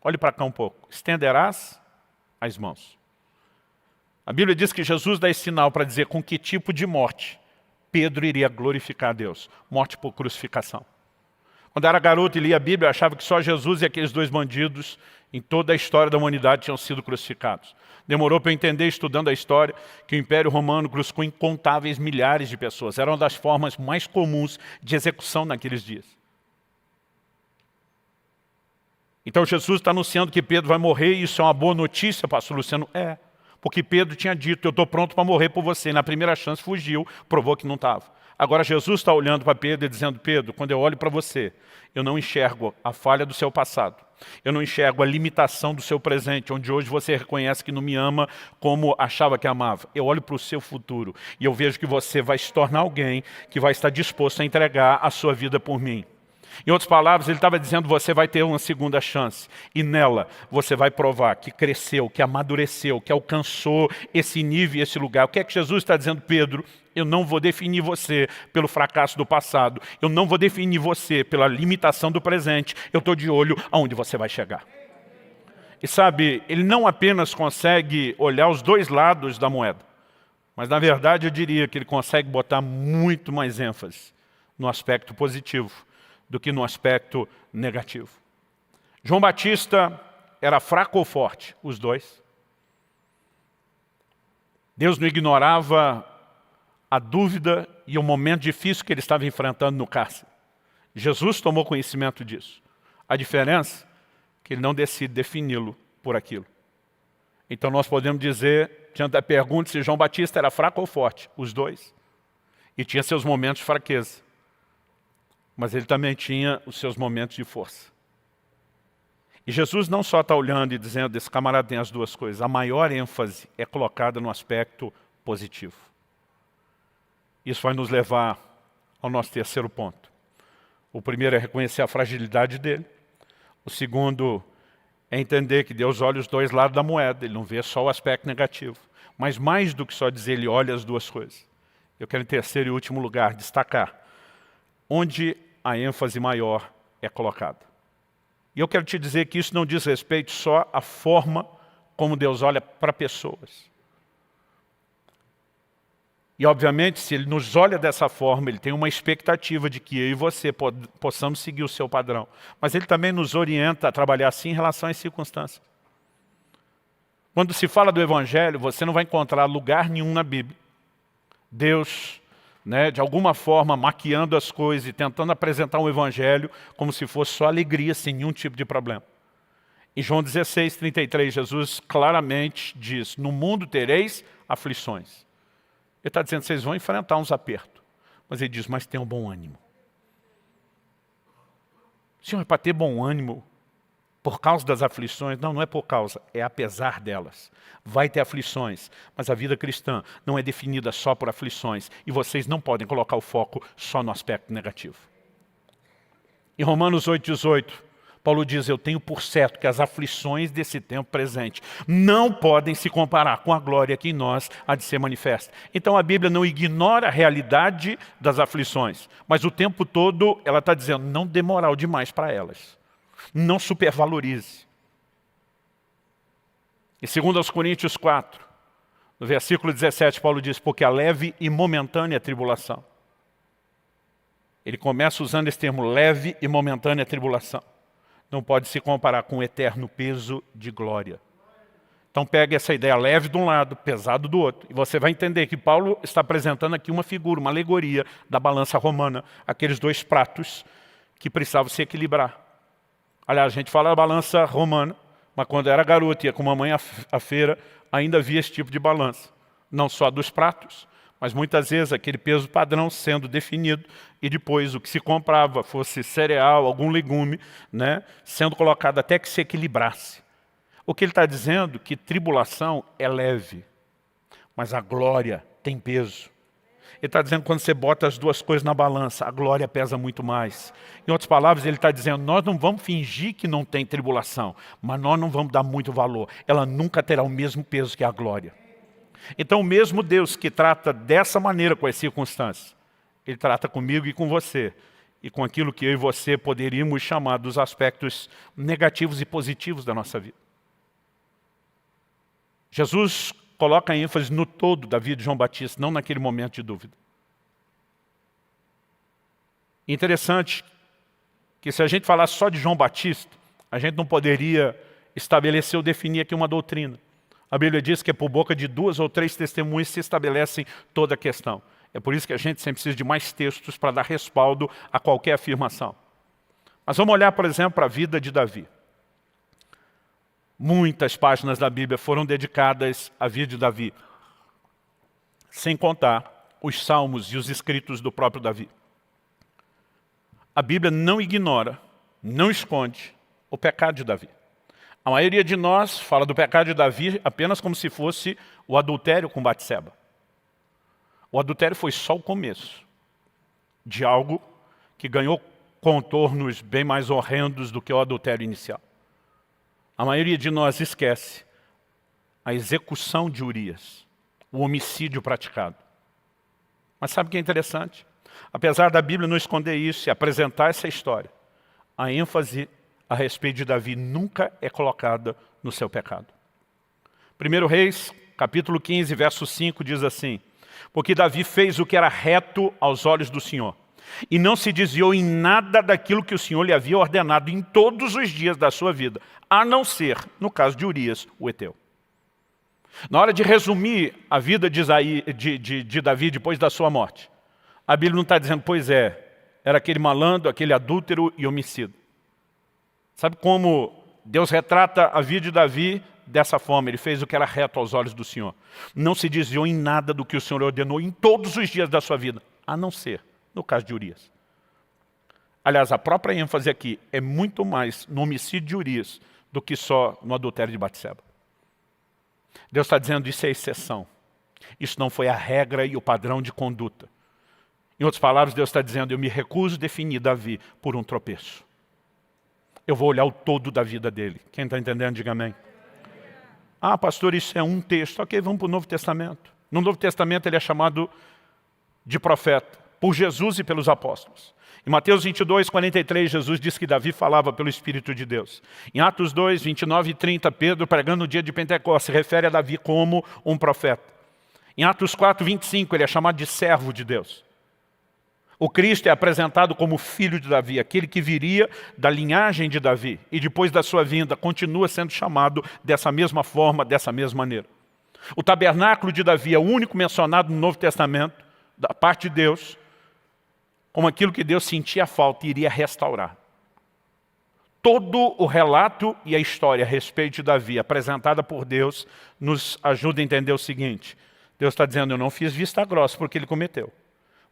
Olhe para cá um pouco. Estenderás as mãos. A Bíblia diz que Jesus dá esse sinal para dizer com que tipo de morte Pedro iria glorificar a Deus. Morte por crucificação. Quando era garoto e lia a Bíblia, eu achava que só Jesus e aqueles 2 bandidos em toda a história da humanidade tinham sido crucificados. Demorou para eu entender, estudando a história, que o Império Romano crucificou incontáveis milhares de pessoas. Era uma das formas mais comuns de execução naqueles dias. Então Jesus está anunciando que Pedro vai morrer, e isso é uma boa notícia, pastor Luciano? É, porque Pedro tinha dito: eu estou pronto para morrer por você. Na primeira chance fugiu, provou que não estava. Agora Jesus está olhando para Pedro e dizendo: Pedro, quando eu olho para você, eu não enxergo a falha do seu passado. Eu não enxergo a limitação do seu presente, onde hoje você reconhece que não me ama como achava que amava. Eu olho para o seu futuro e eu vejo que você vai se tornar alguém que vai estar disposto a entregar a sua vida por mim. Em outras palavras, ele estava dizendo: você vai ter uma segunda chance. E nela, você vai provar que cresceu, que amadureceu, que alcançou esse nível e esse lugar. O que é que Jesus está dizendo? Pedro, eu não vou definir você pelo fracasso do passado. Eu não vou definir você pela limitação do presente. Eu estou de olho aonde você vai chegar. E sabe, ele não apenas consegue olhar os 2 lados da moeda, mas na verdade eu diria que ele consegue botar muito mais ênfase no aspecto positivo do que no aspecto negativo. João Batista era fraco ou forte? Os 2. Deus não ignorava a dúvida e o momento difícil que ele estava enfrentando no cárcere. Jesus tomou conhecimento disso. A diferença é que ele não decide defini-lo por aquilo. Então nós podemos dizer, diante da pergunta se João Batista era fraco ou forte, os 2. E tinha seus momentos de fraqueza. Mas ele também tinha os seus momentos de força. E Jesus não só está olhando e dizendo: esse camarada tem as 2 coisas. A maior ênfase é colocada no aspecto positivo. Isso vai nos levar ao nosso terceiro ponto. O primeiro é reconhecer a fragilidade dele. O segundo é entender que Deus olha os 2 lados da moeda. Ele não vê só o aspecto negativo. Mas mais do que só dizer, ele olha as 2 coisas. Eu quero, em terceiro e último lugar, destacar onde a ênfase maior é colocada. E eu quero te dizer que isso não diz respeito só à forma como Deus olha para pessoas. E obviamente, se Ele nos olha dessa forma, Ele tem uma expectativa de que eu e você possamos seguir o seu padrão. Mas Ele também nos orienta a trabalhar assim em relação às circunstâncias. Quando se fala do Evangelho, você não vai encontrar lugar nenhum na Bíblia Deus né, de alguma forma maquiando as coisas e tentando apresentar um evangelho como se fosse só alegria, sem nenhum tipo de problema. Em João 16, 33, Jesus claramente diz, no mundo tereis aflições. Ele está dizendo, vocês vão enfrentar uns apertos. Mas ele diz, mas tenham bom ânimo. Senhor, é para ter bom ânimo por causa das aflições? Não, não é por causa, é apesar delas. Vai ter aflições, mas a vida cristã não é definida só por aflições. E vocês não podem colocar o foco só no aspecto negativo. Em Romanos 8, 18, Paulo diz, eu tenho por certo que as aflições desse tempo presente não podem se comparar com a glória que em nós há de ser manifesta. Então a Bíblia não ignora a realidade das aflições, mas o tempo todo ela está dizendo, não dê moral demais para elas. Não supervalorize. E 2 Coríntios 4, no versículo 17, Paulo diz, porque a leve e momentânea tribulação. Ele começa usando esse termo, leve e momentânea tribulação. Não pode se comparar com o eterno peso de glória. Então pega essa ideia leve de um lado, pesado do outro. E você vai entender que Paulo está apresentando aqui uma figura, uma alegoria da balança romana. Aqueles dois pratos que precisavam se equilibrar. Aliás, a gente fala da balança romana, mas quando era garoto e ia com a mamãe à feira, ainda havia esse tipo de balança. Não só dos pratos, mas muitas vezes aquele peso padrão sendo definido e depois o que se comprava, fosse cereal, algum legume, né, sendo colocado até que se equilibrasse. O que ele está dizendo é que tribulação é leve, mas a glória tem peso. Ele está dizendo que quando você bota as duas coisas na balança, a glória pesa muito mais. Em outras palavras, ele está dizendo, nós não vamos fingir que não tem tribulação, mas nós não vamos dar muito valor. Ela nunca terá o mesmo peso que a glória. Então o mesmo Deus que trata dessa maneira com as circunstâncias, Ele trata comigo e com você, e com aquilo que eu e você poderíamos chamar dos aspectos negativos e positivos da nossa vida. Jesus coloca ênfase no todo da vida de João Batista, não naquele momento de dúvida. Interessante que se a gente falar só de João Batista, a gente não poderia estabelecer ou definir aqui uma doutrina. A Bíblia diz que é por boca de 2 ou 3 testemunhas se estabelece toda a questão. É por isso que a gente sempre precisa de mais textos para dar respaldo a qualquer afirmação. Mas vamos olhar, por exemplo, para a vida de Davi. Muitas páginas da Bíblia foram dedicadas à vida de Davi, sem contar os salmos e os escritos do próprio Davi. A Bíblia não ignora, não esconde o pecado de Davi. A maioria de nós fala do pecado de Davi apenas como se fosse o adultério com Batseba. O adultério foi só o começo de algo que ganhou contornos bem mais horrendos do que o adultério inicial. A maioria de nós esquece a execução de Urias, o homicídio praticado. Mas sabe o que é interessante? Apesar da Bíblia não esconder isso e apresentar essa história, a ênfase a respeito de Davi nunca é colocada no seu pecado. 1 Reis, capítulo 15, verso 5, diz assim, porque Davi fez o que era reto aos olhos do Senhor, e não se desviou em nada daquilo que o Senhor lhe havia ordenado em todos os dias da sua vida, a não ser, no caso de Urias, o Eteu. Na hora de resumir a vida de Davi depois da sua morte, a Bíblia não está dizendo, pois é, era aquele malandro, aquele adúltero e homicida. Sabe como Deus retrata a vida de Davi dessa forma? Ele fez o que era reto aos olhos do Senhor. Não se desviou em nada do que o Senhor ordenou em todos os dias da sua vida, a não ser no caso de Urias. Aliás, a própria ênfase aqui é muito mais no homicídio de Urias do que só no adultério de Batseba. Deus está dizendo isso é exceção. Isso não foi a regra e o padrão de conduta. Em outras palavras, Deus está dizendo, eu me recuso a definir Davi por um tropeço. Eu vou olhar o todo da vida dele. Quem está entendendo, diga amém. Ah, pastor, isso é um texto. Ok, vamos para o Novo Testamento. No Novo Testamento ele é chamado de profeta, por Jesus e pelos apóstolos. Em Mateus 22, 43, Jesus diz que Davi falava pelo Espírito de Deus. Em Atos 2, 29 e 30, Pedro, pregando no dia de Pentecostes, se refere a Davi como um profeta. Em Atos 4, 25, ele é chamado de servo de Deus. O Cristo é apresentado como filho de Davi, aquele que viria da linhagem de Davi e depois da sua vinda continua sendo chamado dessa mesma forma, dessa mesma maneira. O tabernáculo de Davi é o único mencionado no Novo Testamento da parte de Deus, como aquilo que Deus sentia falta e iria restaurar. Todo o relato e a história a respeito de Davi, apresentada por Deus, nos ajuda a entender o seguinte: Deus está dizendo, eu não fiz vista grossa porque ele cometeu,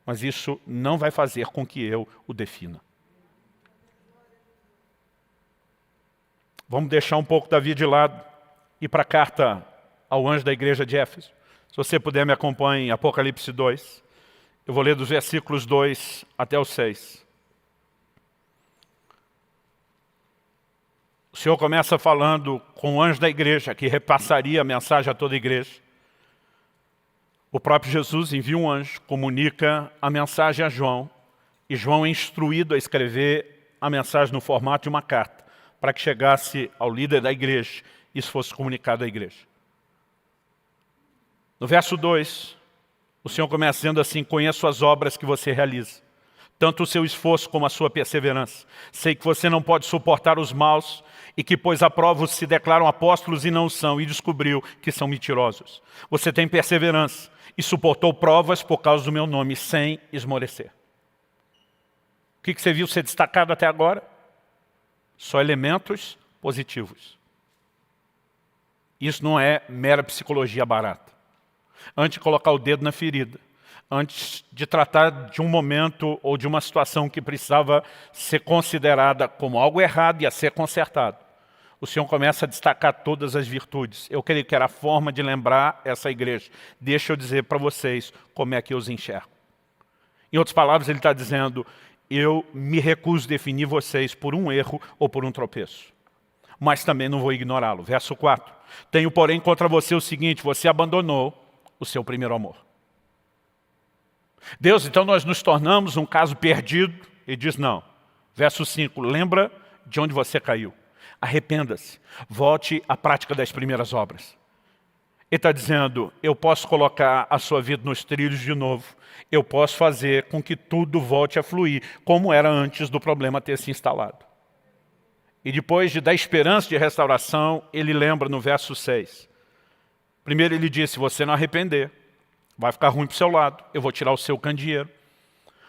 mas isso não vai fazer com que eu o defina. Vamos deixar um pouco Davi de lado e para a carta ao anjo da igreja de Éfeso. Se você puder, me acompanhe em Apocalipse 2. Eu vou ler dos versículos 2 até o 6. O Senhor começa falando com o anjo da igreja, que repassaria a mensagem a toda a igreja. O próprio Jesus envia um anjo, comunica a mensagem a João, e João é instruído a escrever a mensagem no formato de uma carta, para que chegasse ao líder da igreja e isso fosse comunicado à igreja. No verso 2, o Senhor começa dizendo assim: conheço as obras que você realiza, tanto o seu esforço como a sua perseverança. Sei que você não pode suportar os maus e que, pois, aprovos se declaram apóstolos e não são, e descobriu que são mentirosos. Você tem perseverança e suportou provas por causa do meu nome, sem esmorecer. O que você viu ser destacado até agora? Só elementos positivos. Isso não é mera psicologia barata. Antes de colocar o dedo na ferida, antes de tratar de um momento ou de uma situação que precisava ser considerada como algo errado e a ser consertado, o Senhor começa a destacar todas as virtudes. Eu creio que era a forma de lembrar essa igreja. Deixa eu dizer para vocês como é que eu os enxergo. Em outras palavras, ele está dizendo, eu me recuso a definir vocês por um erro ou por um tropeço, mas também não vou ignorá-lo. Verso 4. Tenho, porém, contra você o seguinte: você abandonou o seu primeiro amor. Deus, então nós nos tornamos um caso perdido? Ele diz não. Verso 5, lembra de onde você caiu. Arrependa-se, volte à prática das primeiras obras. Ele está dizendo, eu posso colocar a sua vida nos trilhos de novo. Eu posso fazer com que tudo volte a fluir, como era antes do problema ter se instalado. E depois de dar esperança de restauração, ele lembra no verso 6. Primeiro ele diz, se você não arrepender, vai ficar ruim para o seu lado, eu vou tirar o seu candeeiro.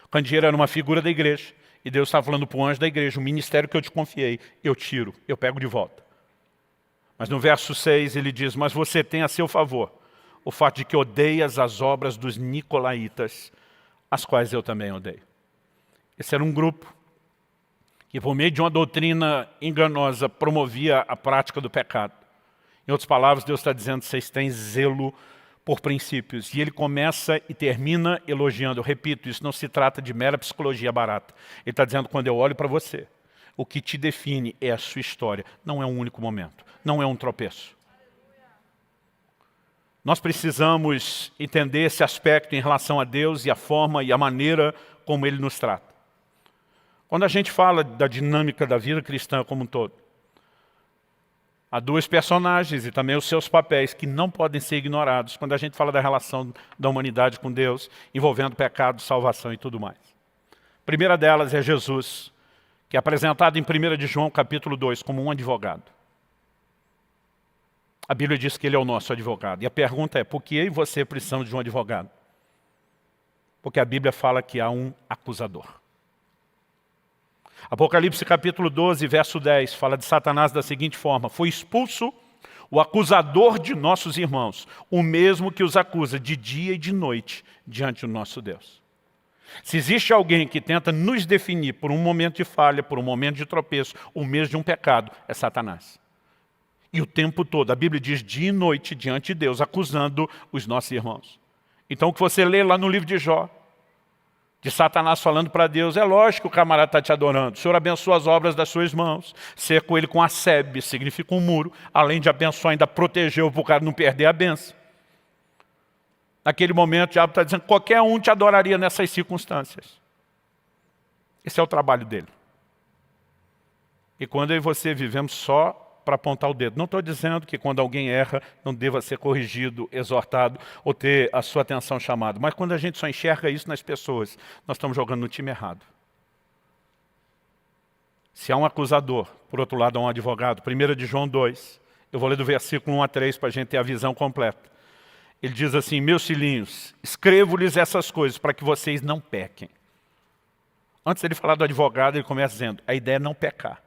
O candeeiro era uma figura da igreja, e Deus está falando para o anjo da igreja, o ministério que eu te confiei, eu tiro, eu pego de volta. Mas no verso 6 ele diz, mas você tem a seu favor o fato de que odeias as obras dos nicolaítas, as quais eu também odeio. Esse era um grupo que por meio de uma doutrina enganosa promovia a prática do pecado. Em outras palavras, Deus está dizendo, vocês têm zelo por princípios. E ele começa e termina elogiando. Eu repito, isso não se trata de mera psicologia barata. Ele está dizendo, quando eu olho para você, o que te define é a sua história. Não é um único momento. Não é um tropeço. Nós precisamos entender esse aspecto em relação a Deus e a forma e a maneira como Ele nos trata. Quando a gente fala da dinâmica da vida cristã como um todo, há duas personagens e também os seus papéis que não podem ser ignorados quando a gente fala da relação da humanidade com Deus, envolvendo pecado, salvação e tudo mais. A primeira delas é Jesus, que é apresentado em 1 de João capítulo 2 como um advogado. A Bíblia diz que ele é o nosso advogado. E a pergunta é, por que eu e você precisamos de um advogado? Porque a Bíblia fala que há um acusador. Apocalipse capítulo 12, verso 10, fala de Satanás da seguinte forma, foi expulso o acusador de nossos irmãos, o mesmo que os acusa de dia e de noite diante do nosso Deus. Se existe alguém que tenta nos definir por um momento de falha, por um momento de tropeço, ou mesmo de um pecado, é Satanás. E o tempo todo, a Bíblia diz dia e noite diante de Deus, acusando os nossos irmãos. Então o que você lê lá no livro de Jó, de Satanás falando para Deus, é lógico que o camarada está te adorando. O Senhor abençoa as obras das suas mãos, cercou ele com a sebe, significa um muro, além de abençoar, ainda protegeu para o cara não perder a bênção. Naquele momento, o diabo está dizendo, qualquer um te adoraria nessas circunstâncias. Esse é o trabalho dele. E quando eu e você vivemos só para apontar o dedo. Não estou dizendo que quando alguém erra, não deva ser corrigido, exortado, ou ter a sua atenção chamada. Mas quando a gente só enxerga isso nas pessoas, nós estamos jogando no time errado. Se há um acusador, por outro lado há um advogado. 1 de João 2, eu vou ler do versículo 1 a 3 para a gente ter a visão completa. Ele diz assim, meus filhinhos, escrevo-lhes essas coisas para que vocês não pequem. Antes dele falar do advogado, ele começa dizendo, a ideia é não pecar.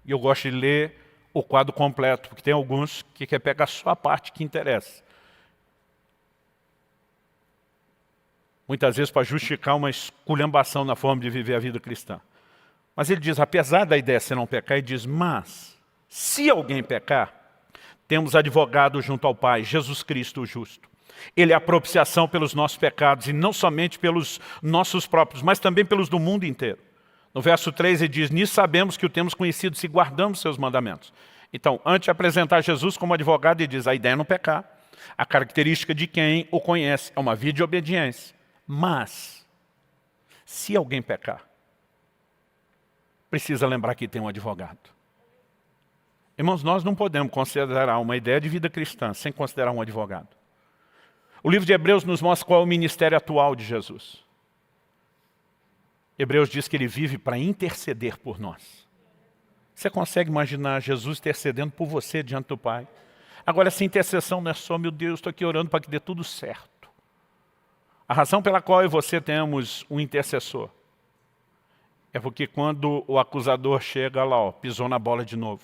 E eu gosto de ler o quadro completo, porque tem alguns que querem pegar só a parte que interessa. Muitas vezes para justificar uma esculhambação na forma de viver a vida cristã. Mas ele diz, apesar da ideia ser não pecar, ele diz, mas, se alguém pecar, temos advogado junto ao Pai, Jesus Cristo o justo. Ele é a propiciação pelos nossos pecados, e não somente pelos nossos próprios, mas também pelos do mundo inteiro. No verso 3 ele diz, nisso sabemos que o temos conhecido se guardamos seus mandamentos. Então, antes de apresentar Jesus como advogado, ele diz, a ideia é não pecar. A característica de quem o conhece é uma vida de obediência. Mas, se alguém pecar, precisa lembrar que tem um advogado. Irmãos, nós não podemos considerar uma ideia de vida cristã sem considerar um advogado. O livro de Hebreus nos mostra qual é o ministério atual de Jesus. Hebreus diz que ele vive para interceder por nós. Você consegue imaginar Jesus intercedendo por você diante do Pai? Agora, essa intercessão não é só, meu Deus, estou aqui orando para que dê tudo certo. A razão pela qual eu e você temos um intercessor é porque quando o acusador chega lá, pisou na bola de novo,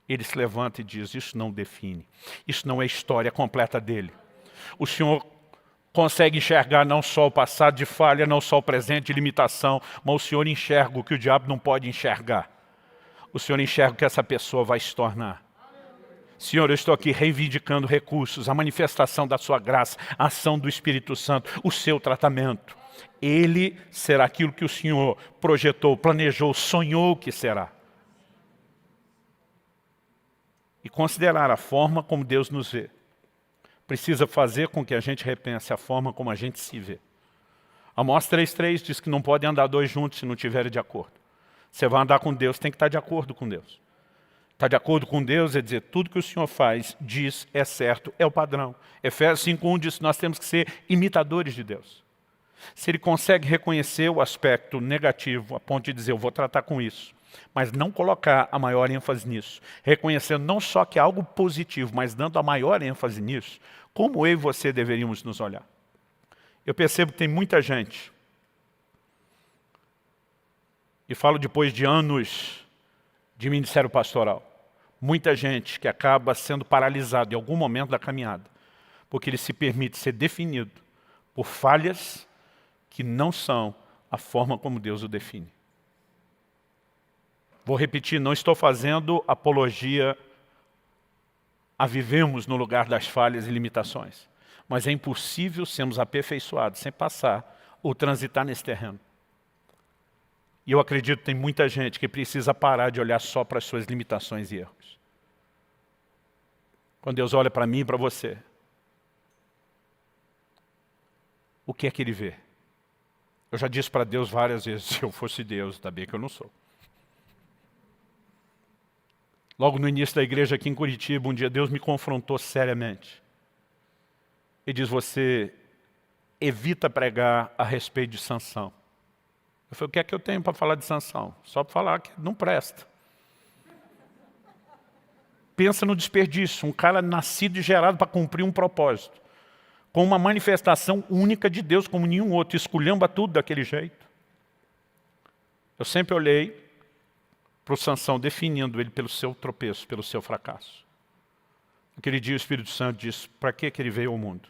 ele se levanta e diz, isso não define, isso não é a história completa dele. O Senhor consegue enxergar não só o passado de falha, não só o presente de limitação, mas o Senhor enxerga o que o diabo não pode enxergar. O Senhor enxerga o que essa pessoa vai se tornar. Senhor, eu estou aqui reivindicando recursos, a manifestação da sua graça, a ação do Espírito Santo, o seu tratamento. Ele será aquilo que o Senhor projetou, planejou, sonhou que será. E considerar a forma como Deus nos vê precisa fazer com que a gente repense a forma como a gente se vê. Amós 3,3 diz que não podem andar dois juntos se não estiverem de acordo. Você vai andar com Deus, tem que estar de acordo com Deus. Estar de acordo com Deus é dizer, tudo que o Senhor faz, diz, é certo, é o padrão. Efésios 5,1 diz que nós temos que ser imitadores de Deus. Se ele consegue reconhecer o aspecto negativo, a ponto de dizer, eu vou tratar com isso, mas não colocar a maior ênfase nisso, reconhecendo não só que é algo positivo, mas dando a maior ênfase nisso, como eu e você deveríamos nos olhar? Eu percebo que tem muita gente, e falo depois de anos de ministério pastoral, muita gente que acaba sendo paralisado em algum momento da caminhada, porque ele se permite ser definido por falhas que não são a forma como Deus o define. Vou repetir, não estou fazendo apologia a vivemos no lugar das falhas e limitações. Mas é impossível sermos aperfeiçoados sem passar ou transitar nesse terreno. E eu acredito que tem muita gente que precisa parar de olhar só para as suas limitações e erros. Quando Deus olha para mim e para você, o que é que Ele vê? Eu já disse para Deus várias vezes, se eu fosse Deus, ainda bem que eu não sou. Logo no início da igreja aqui em Curitiba, um dia Deus me confrontou seriamente. Ele diz, você evita pregar a respeito de Sansão. Eu falei, o que é que eu tenho para falar de Sansão? Só para falar que não presta. Pensa no desperdício, um cara nascido e gerado para cumprir um propósito, com uma manifestação única de Deus como nenhum outro, esculhamba tudo daquele jeito. Eu sempre olhei para o Sansão, definindo ele pelo seu tropeço, pelo seu fracasso. Aquele dia o Espírito Santo disse, para que ele veio ao mundo?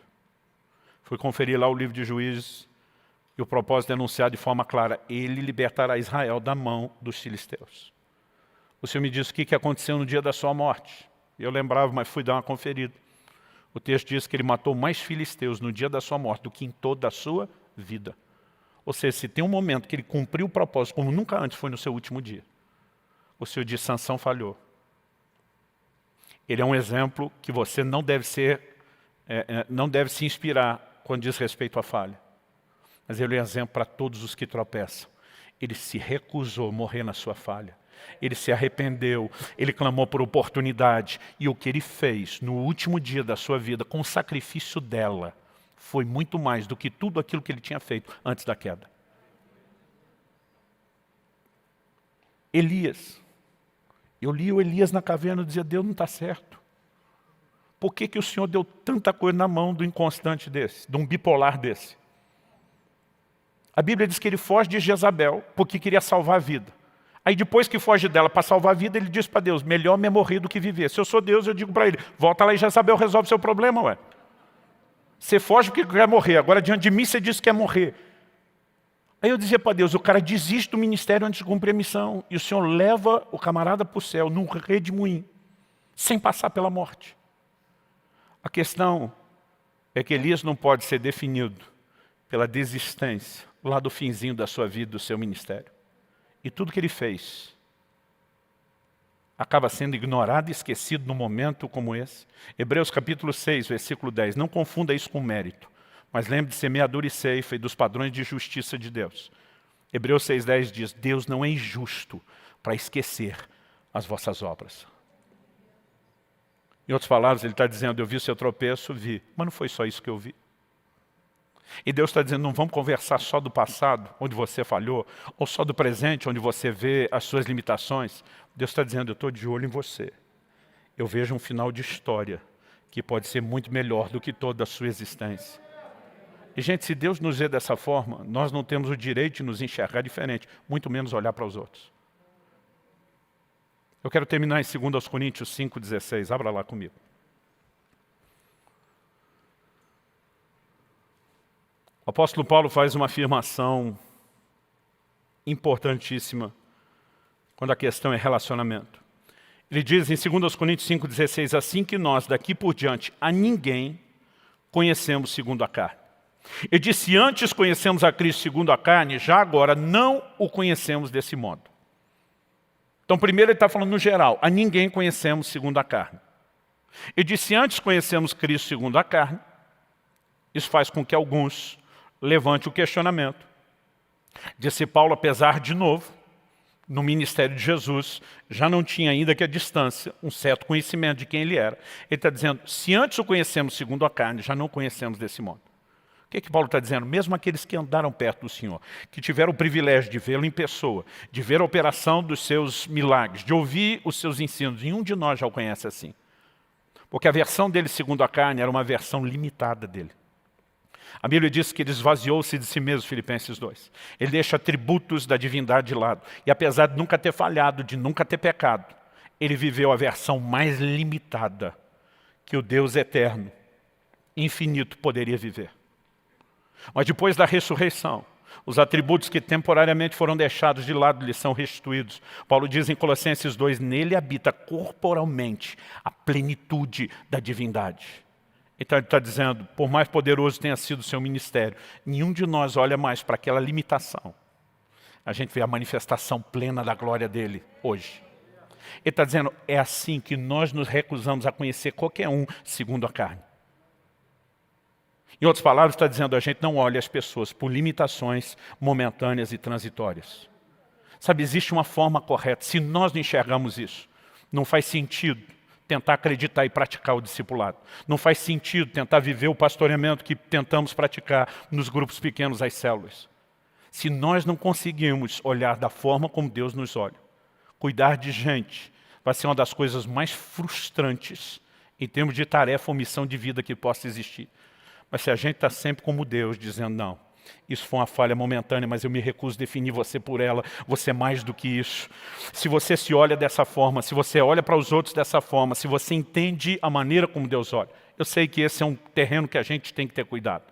Fui conferir lá o livro de Juízes, e o propósito é anunciar de forma clara, ele libertará Israel da mão dos filisteus. O Senhor me disse o que aconteceu no dia da sua morte. Eu lembrava, mas fui dar uma conferida. O texto diz que ele matou mais filisteus no dia da sua morte do que em toda a sua vida. Ou seja, se tem um momento que ele cumpriu o propósito, como nunca antes foi no seu último dia, o Senhor diz, Sansão falhou. Ele é um exemplo que você não deve se inspirar quando diz respeito à falha. Mas ele é um exemplo para todos os que tropeçam. Ele se recusou a morrer na sua falha. Ele se arrependeu, ele clamou por oportunidade. E o que ele fez no último dia da sua vida, com o sacrifício dela, foi muito mais do que tudo aquilo que ele tinha feito antes da queda. Elias. Eu li o Elias na caverna e dizia, Deus não está certo. por que o Senhor deu tanta coisa na mão do inconstante desse, de um bipolar desse? A Bíblia diz que ele foge de Jezabel porque queria salvar a vida. Aí depois que foge dela para salvar a vida, ele diz para Deus, melhor me morrer do que viver. Se eu sou Deus, eu digo para ele, volta lá e Jezabel resolve seu problema, ué. Você foge porque quer morrer, agora diante de mim você diz que quer morrer. Aí eu dizia para Deus, o cara desiste do ministério antes de cumprir a missão. E o Senhor leva o camarada para o céu, num redemoinho, sem passar pela morte. A questão é que Elias não pode ser definido pela desistência, lá do finzinho da sua vida, do seu ministério. E tudo que ele fez acaba sendo ignorado e esquecido num momento como esse. Hebreus capítulo 6, versículo 10. Não confunda isso com mérito, mas lembre de semeadura e ceifa e dos padrões de justiça de Deus. Hebreus 6,10 diz, Deus não é injusto para esquecer as vossas obras. Em outras palavras, ele está dizendo, eu vi o seu tropeço, vi, mas não foi só isso que eu vi. E Deus está dizendo, não vamos conversar só do passado, onde você falhou, ou só do presente, onde você vê as suas limitações. Deus está dizendo, eu estou de olho em você. Eu vejo um final de história que pode ser muito melhor do que toda a sua existência. E, gente, se Deus nos vê dessa forma, nós não temos o direito de nos enxergar diferente, muito menos olhar para os outros. Eu quero terminar em 2 Coríntios 5,16. Abra lá comigo. O apóstolo Paulo faz uma afirmação importantíssima quando a questão é relacionamento. Ele diz em 2 Coríntios 5,16, assim que nós, daqui por diante, a ninguém conhecemos segundo a carne. Ele diz, se antes conhecemos a Cristo segundo a carne, já agora não o conhecemos desse modo. Então, primeiro ele está falando no geral, a ninguém conhecemos segundo a carne. Ele diz, se antes conhecemos Cristo segundo a carne, isso faz com que alguns levante o questionamento. Disse Paulo, apesar de novo, no ministério de Jesus, já não tinha ainda que a distância, um certo conhecimento de quem ele era. Ele está dizendo, se antes o conhecemos segundo a carne, já não o conhecemos desse modo. O que Paulo está dizendo? Mesmo aqueles que andaram perto do Senhor, que tiveram o privilégio de vê-lo em pessoa, de ver a operação dos seus milagres, de ouvir os seus ensinos, nenhum de nós já o conhece assim. Porque a versão dele segundo a carne era uma versão limitada dele. A Bíblia diz que ele esvaziou-se de si mesmo, Filipenses 2. Ele deixa atributos da divindade de lado. E apesar de nunca ter falhado, de nunca ter pecado, ele viveu a versão mais limitada que o Deus eterno, infinito, poderia viver. Mas depois da ressurreição, os atributos que temporariamente foram deixados de lado lhe são restituídos. Paulo diz em Colossenses 2, nele habita corporalmente a plenitude da divindade. Então ele está dizendo, por mais poderoso tenha sido o seu ministério, nenhum de nós olha mais para aquela limitação. A gente vê a manifestação plena da glória dele hoje. Ele está dizendo, é assim que nós nos recusamos a conhecer qualquer um segundo a carne. Em outras palavras, está dizendo, a gente não olha as pessoas por limitações momentâneas e transitórias. Sabe, existe uma forma correta. Se nós não enxergamos isso, não faz sentido tentar acreditar e praticar o discipulado. Não faz sentido tentar viver o pastoreamento que tentamos praticar nos grupos pequenos, as células. Se nós não conseguimos olhar da forma como Deus nos olha, cuidar de gente vai ser uma das coisas mais frustrantes em termos de tarefa ou missão de vida que possa existir. Mas se a gente está sempre como Deus, dizendo, não, isso foi uma falha momentânea, mas eu me recuso a definir você por ela, você é mais do que isso. Se você se olha dessa forma, se você olha para os outros dessa forma, se você entende a maneira como Deus olha, eu sei que esse é um terreno que a gente tem que ter cuidado.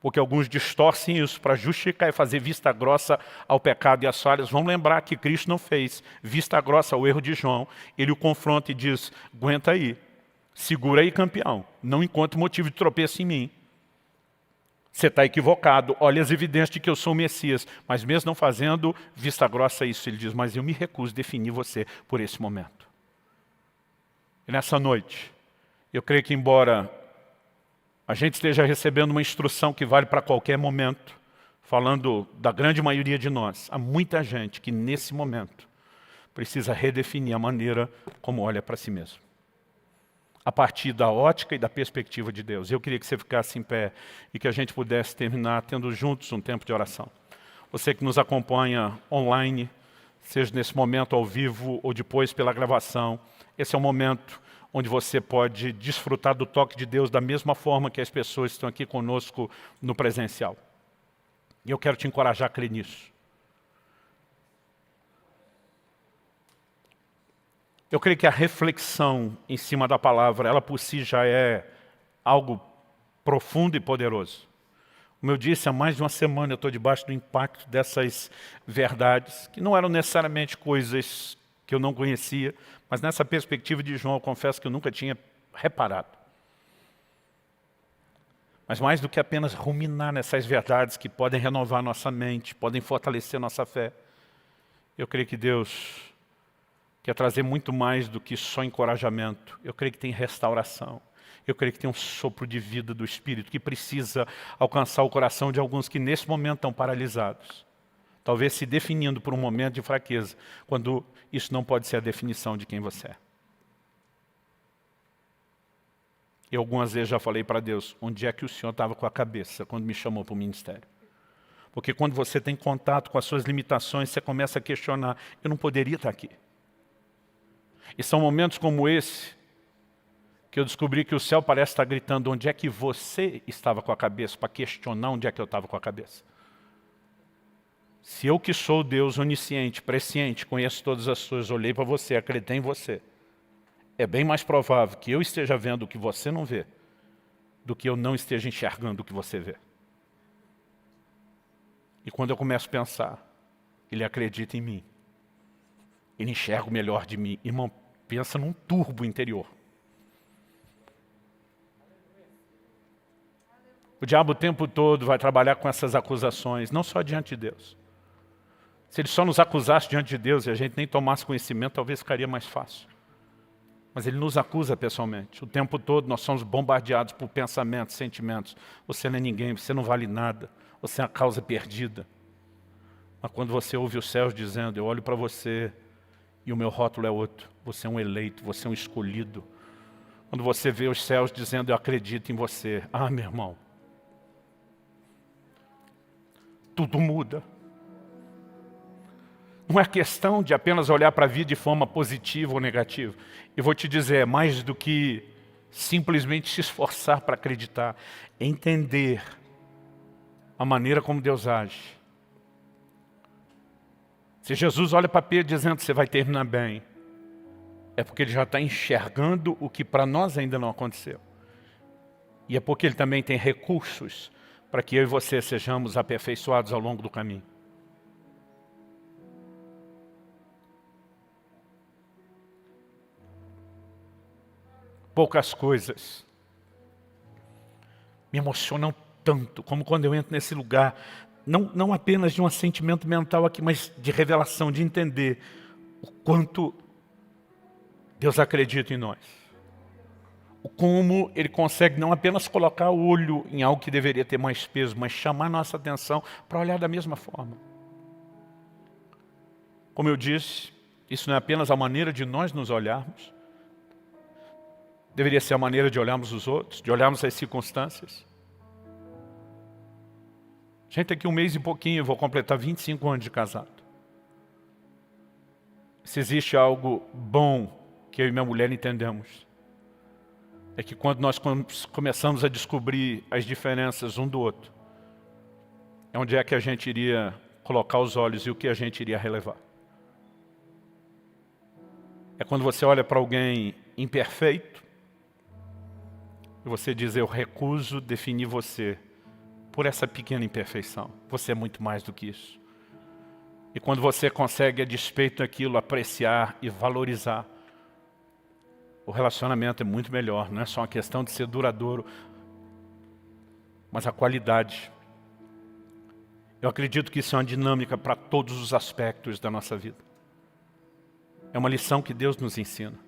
Porque alguns distorcem isso para justificar e fazer vista grossa ao pecado e às falhas. Vamos lembrar que Cristo não fez vista grossa ao erro de João. Ele o confronta e diz, aguenta aí, segura aí, campeão, não encontre motivo de tropeço em mim. Você está equivocado, olha as evidências de que eu sou o Messias, mas mesmo não fazendo vista grossa a isso, ele diz, mas eu me recuso a definir você por esse momento. E nessa noite, eu creio que embora a gente esteja recebendo uma instrução que vale para qualquer momento, falando da grande maioria de nós, há muita gente que nesse momento precisa redefinir a maneira como olha para si mesmo. A partir da ótica e da perspectiva de Deus. Eu queria que você ficasse em pé e que a gente pudesse terminar tendo juntos um tempo de oração. Você que nos acompanha online, seja nesse momento ao vivo ou depois pela gravação, esse é um momento onde você pode desfrutar do toque de Deus da mesma forma que as pessoas estão aqui conosco no presencial. E eu quero te encorajar a crer nisso. Eu creio que a reflexão em cima da palavra, ela por si já é algo profundo e poderoso. Como eu disse, há mais de uma semana eu estou debaixo do impacto dessas verdades, que não eram necessariamente coisas que eu não conhecia, mas nessa perspectiva de João, eu confesso que eu nunca tinha reparado. Mas mais do que apenas ruminar nessas verdades que podem renovar nossa mente, podem fortalecer nossa fé, eu creio que Deus quer trazer muito mais do que só encorajamento. Eu creio que tem restauração. Eu creio que tem um sopro de vida do Espírito que precisa alcançar o coração de alguns que nesse momento estão paralisados. Talvez se definindo por um momento de fraqueza, quando isso não pode ser a definição de quem você é. Eu algumas vezes já falei para Deus, onde é que o Senhor estava com a cabeça quando me chamou para o ministério? Porque quando você tem contato com as suas limitações, você começa a questionar, eu não poderia estar aqui. E são momentos como esse, que eu descobri que o céu parece estar gritando, onde é que você estava com a cabeça, para questionar onde é que eu estava com a cabeça. Se eu que sou Deus onisciente, presciente, conheço todas as coisas, olhei para você, acreditei em você, é bem mais provável que eu esteja vendo o que você não vê, do que eu não esteja enxergando o que você vê. E quando eu começo a pensar, ele acredita em mim, ele enxerga o melhor de mim. Irmão, pensa num turbo interior. O diabo o tempo todo vai trabalhar com essas acusações, não só diante de Deus. Se ele só nos acusasse diante de Deus e a gente nem tomasse conhecimento, talvez ficaria mais fácil. Mas ele nos acusa pessoalmente. O tempo todo nós somos bombardeados por pensamentos, sentimentos. Você não é ninguém, você não vale nada, você é a causa perdida. Mas quando você ouve os céus dizendo, eu olho para você e o meu rótulo é outro. Você é um eleito, você é um escolhido. Quando você vê os céus dizendo, eu acredito em você. Ah, meu irmão. Tudo muda. Não é questão de apenas olhar para a vida de forma positiva ou negativa. Eu vou te dizer, é mais do que simplesmente se esforçar para acreditar. É entender a maneira como Deus age. Se Jesus olha para Pedro dizendo que você vai terminar bem, é porque ele já está enxergando o que para nós ainda não aconteceu. E é porque ele também tem recursos para que eu e você sejamos aperfeiçoados ao longo do caminho. Poucas coisas me emocionam tanto como quando eu entro nesse lugar, não apenas de um assentimento mental aqui, mas de revelação, de entender o quanto Deus acredita em nós. Como Ele consegue não apenas colocar o olho em algo que deveria ter mais peso, mas chamar nossa atenção para olhar da mesma forma. Como eu disse, isso não é apenas a maneira de nós nos olharmos, deveria ser a maneira de olharmos os outros, de olharmos as circunstâncias. Gente, daqui um mês e pouquinho eu vou completar 25 anos de casado. Se existe algo bom que eu e minha mulher entendemos, é que quando nós começamos a descobrir as diferenças um do outro, é onde é que a gente iria colocar os olhos e o que a gente iria relevar. É quando você olha para alguém imperfeito, e você diz, eu recuso definir você por essa pequena imperfeição. Você é muito mais do que isso. E quando você consegue, a despeito daquilo, apreciar e valorizar, o relacionamento é muito melhor. Não é só uma questão de ser duradouro, mas a qualidade. Eu acredito que isso é uma dinâmica para todos os aspectos da nossa vida. É uma lição que Deus nos ensina.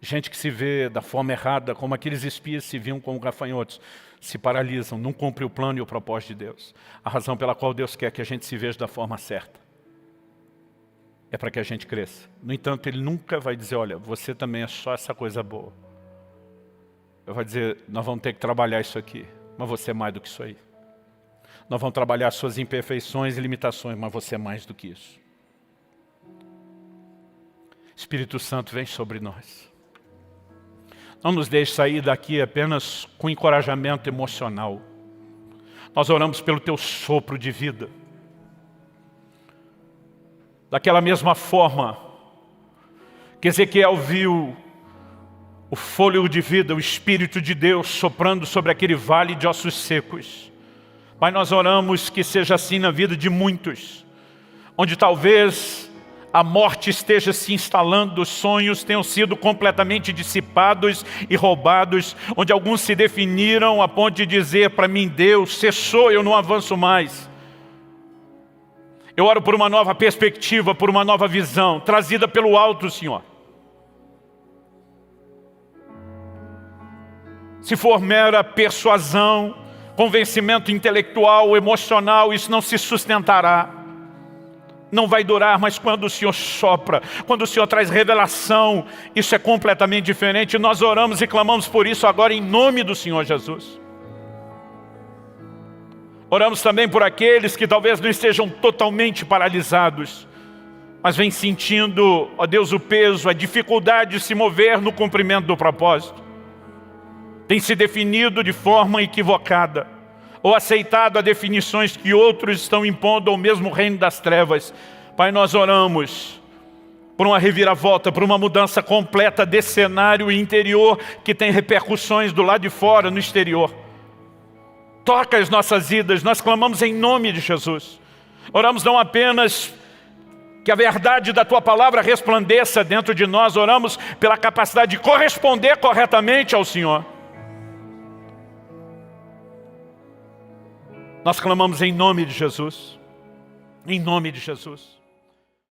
Gente que se vê da forma errada, como aqueles espias se viam como gafanhotos, se paralisam, não cumprem o plano e o propósito de Deus. A razão pela qual Deus quer que a gente se veja da forma certa é para que a gente cresça. No entanto, Ele nunca vai dizer, olha, você também é só essa coisa boa. Ele vai dizer, nós vamos ter que trabalhar isso aqui, mas você é mais do que isso aí. Nós vamos trabalhar suas imperfeições e limitações, mas você é mais do que isso. Espírito Santo, vem sobre nós. Não nos deixe sair daqui apenas com encorajamento emocional. Nós oramos pelo teu sopro de vida. Daquela mesma forma que Ezequiel viu o fôlego de vida, o Espírito de Deus soprando sobre aquele vale de ossos secos. Pai, nós oramos que seja assim na vida de muitos, onde talvez a morte esteja se instalando, os sonhos tenham sido completamente dissipados e roubados, onde alguns se definiram a ponto de dizer para mim, Deus, cessou, eu não avanço mais. Eu oro por uma nova perspectiva, por uma nova visão, trazida pelo alto, Senhor. Se for mera persuasão, convencimento intelectual, emocional, isso não se sustentará. Não vai durar, mas quando o Senhor sopra, quando o Senhor traz revelação, isso é completamente diferente. Nós oramos e clamamos por isso agora em nome do Senhor Jesus. Oramos também por aqueles que talvez não estejam totalmente paralisados, mas vêm sentindo, ó Deus, o peso, a dificuldade de se mover no cumprimento do propósito. Tem se definido de forma equivocada, ou aceitado as definições que outros estão impondo ao mesmo reino das trevas. Pai, nós oramos por uma reviravolta, por uma mudança completa desse cenário interior que tem repercussões do lado de fora, no exterior. Toca as nossas vidas, nós clamamos em nome de Jesus. Oramos não apenas que a verdade da Tua Palavra resplandeça dentro de nós, oramos pela capacidade de corresponder corretamente ao Senhor. Nós clamamos em nome de Jesus. Em nome de Jesus.